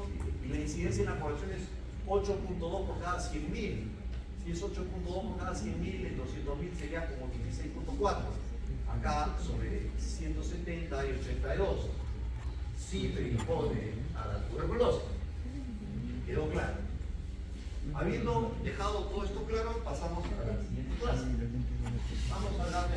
y la incidencia en la población es 8.2 por cada 100.000. Si es 8.2 por cada 100.000, en 200.000 sería como 16.4. Acá sobre 170 y 82. Sí predispone a la tuberculosis. ¿Quedó claro? Habiendo dejado todo esto claro, pasamos a la siguiente clase. Vamos a hablar de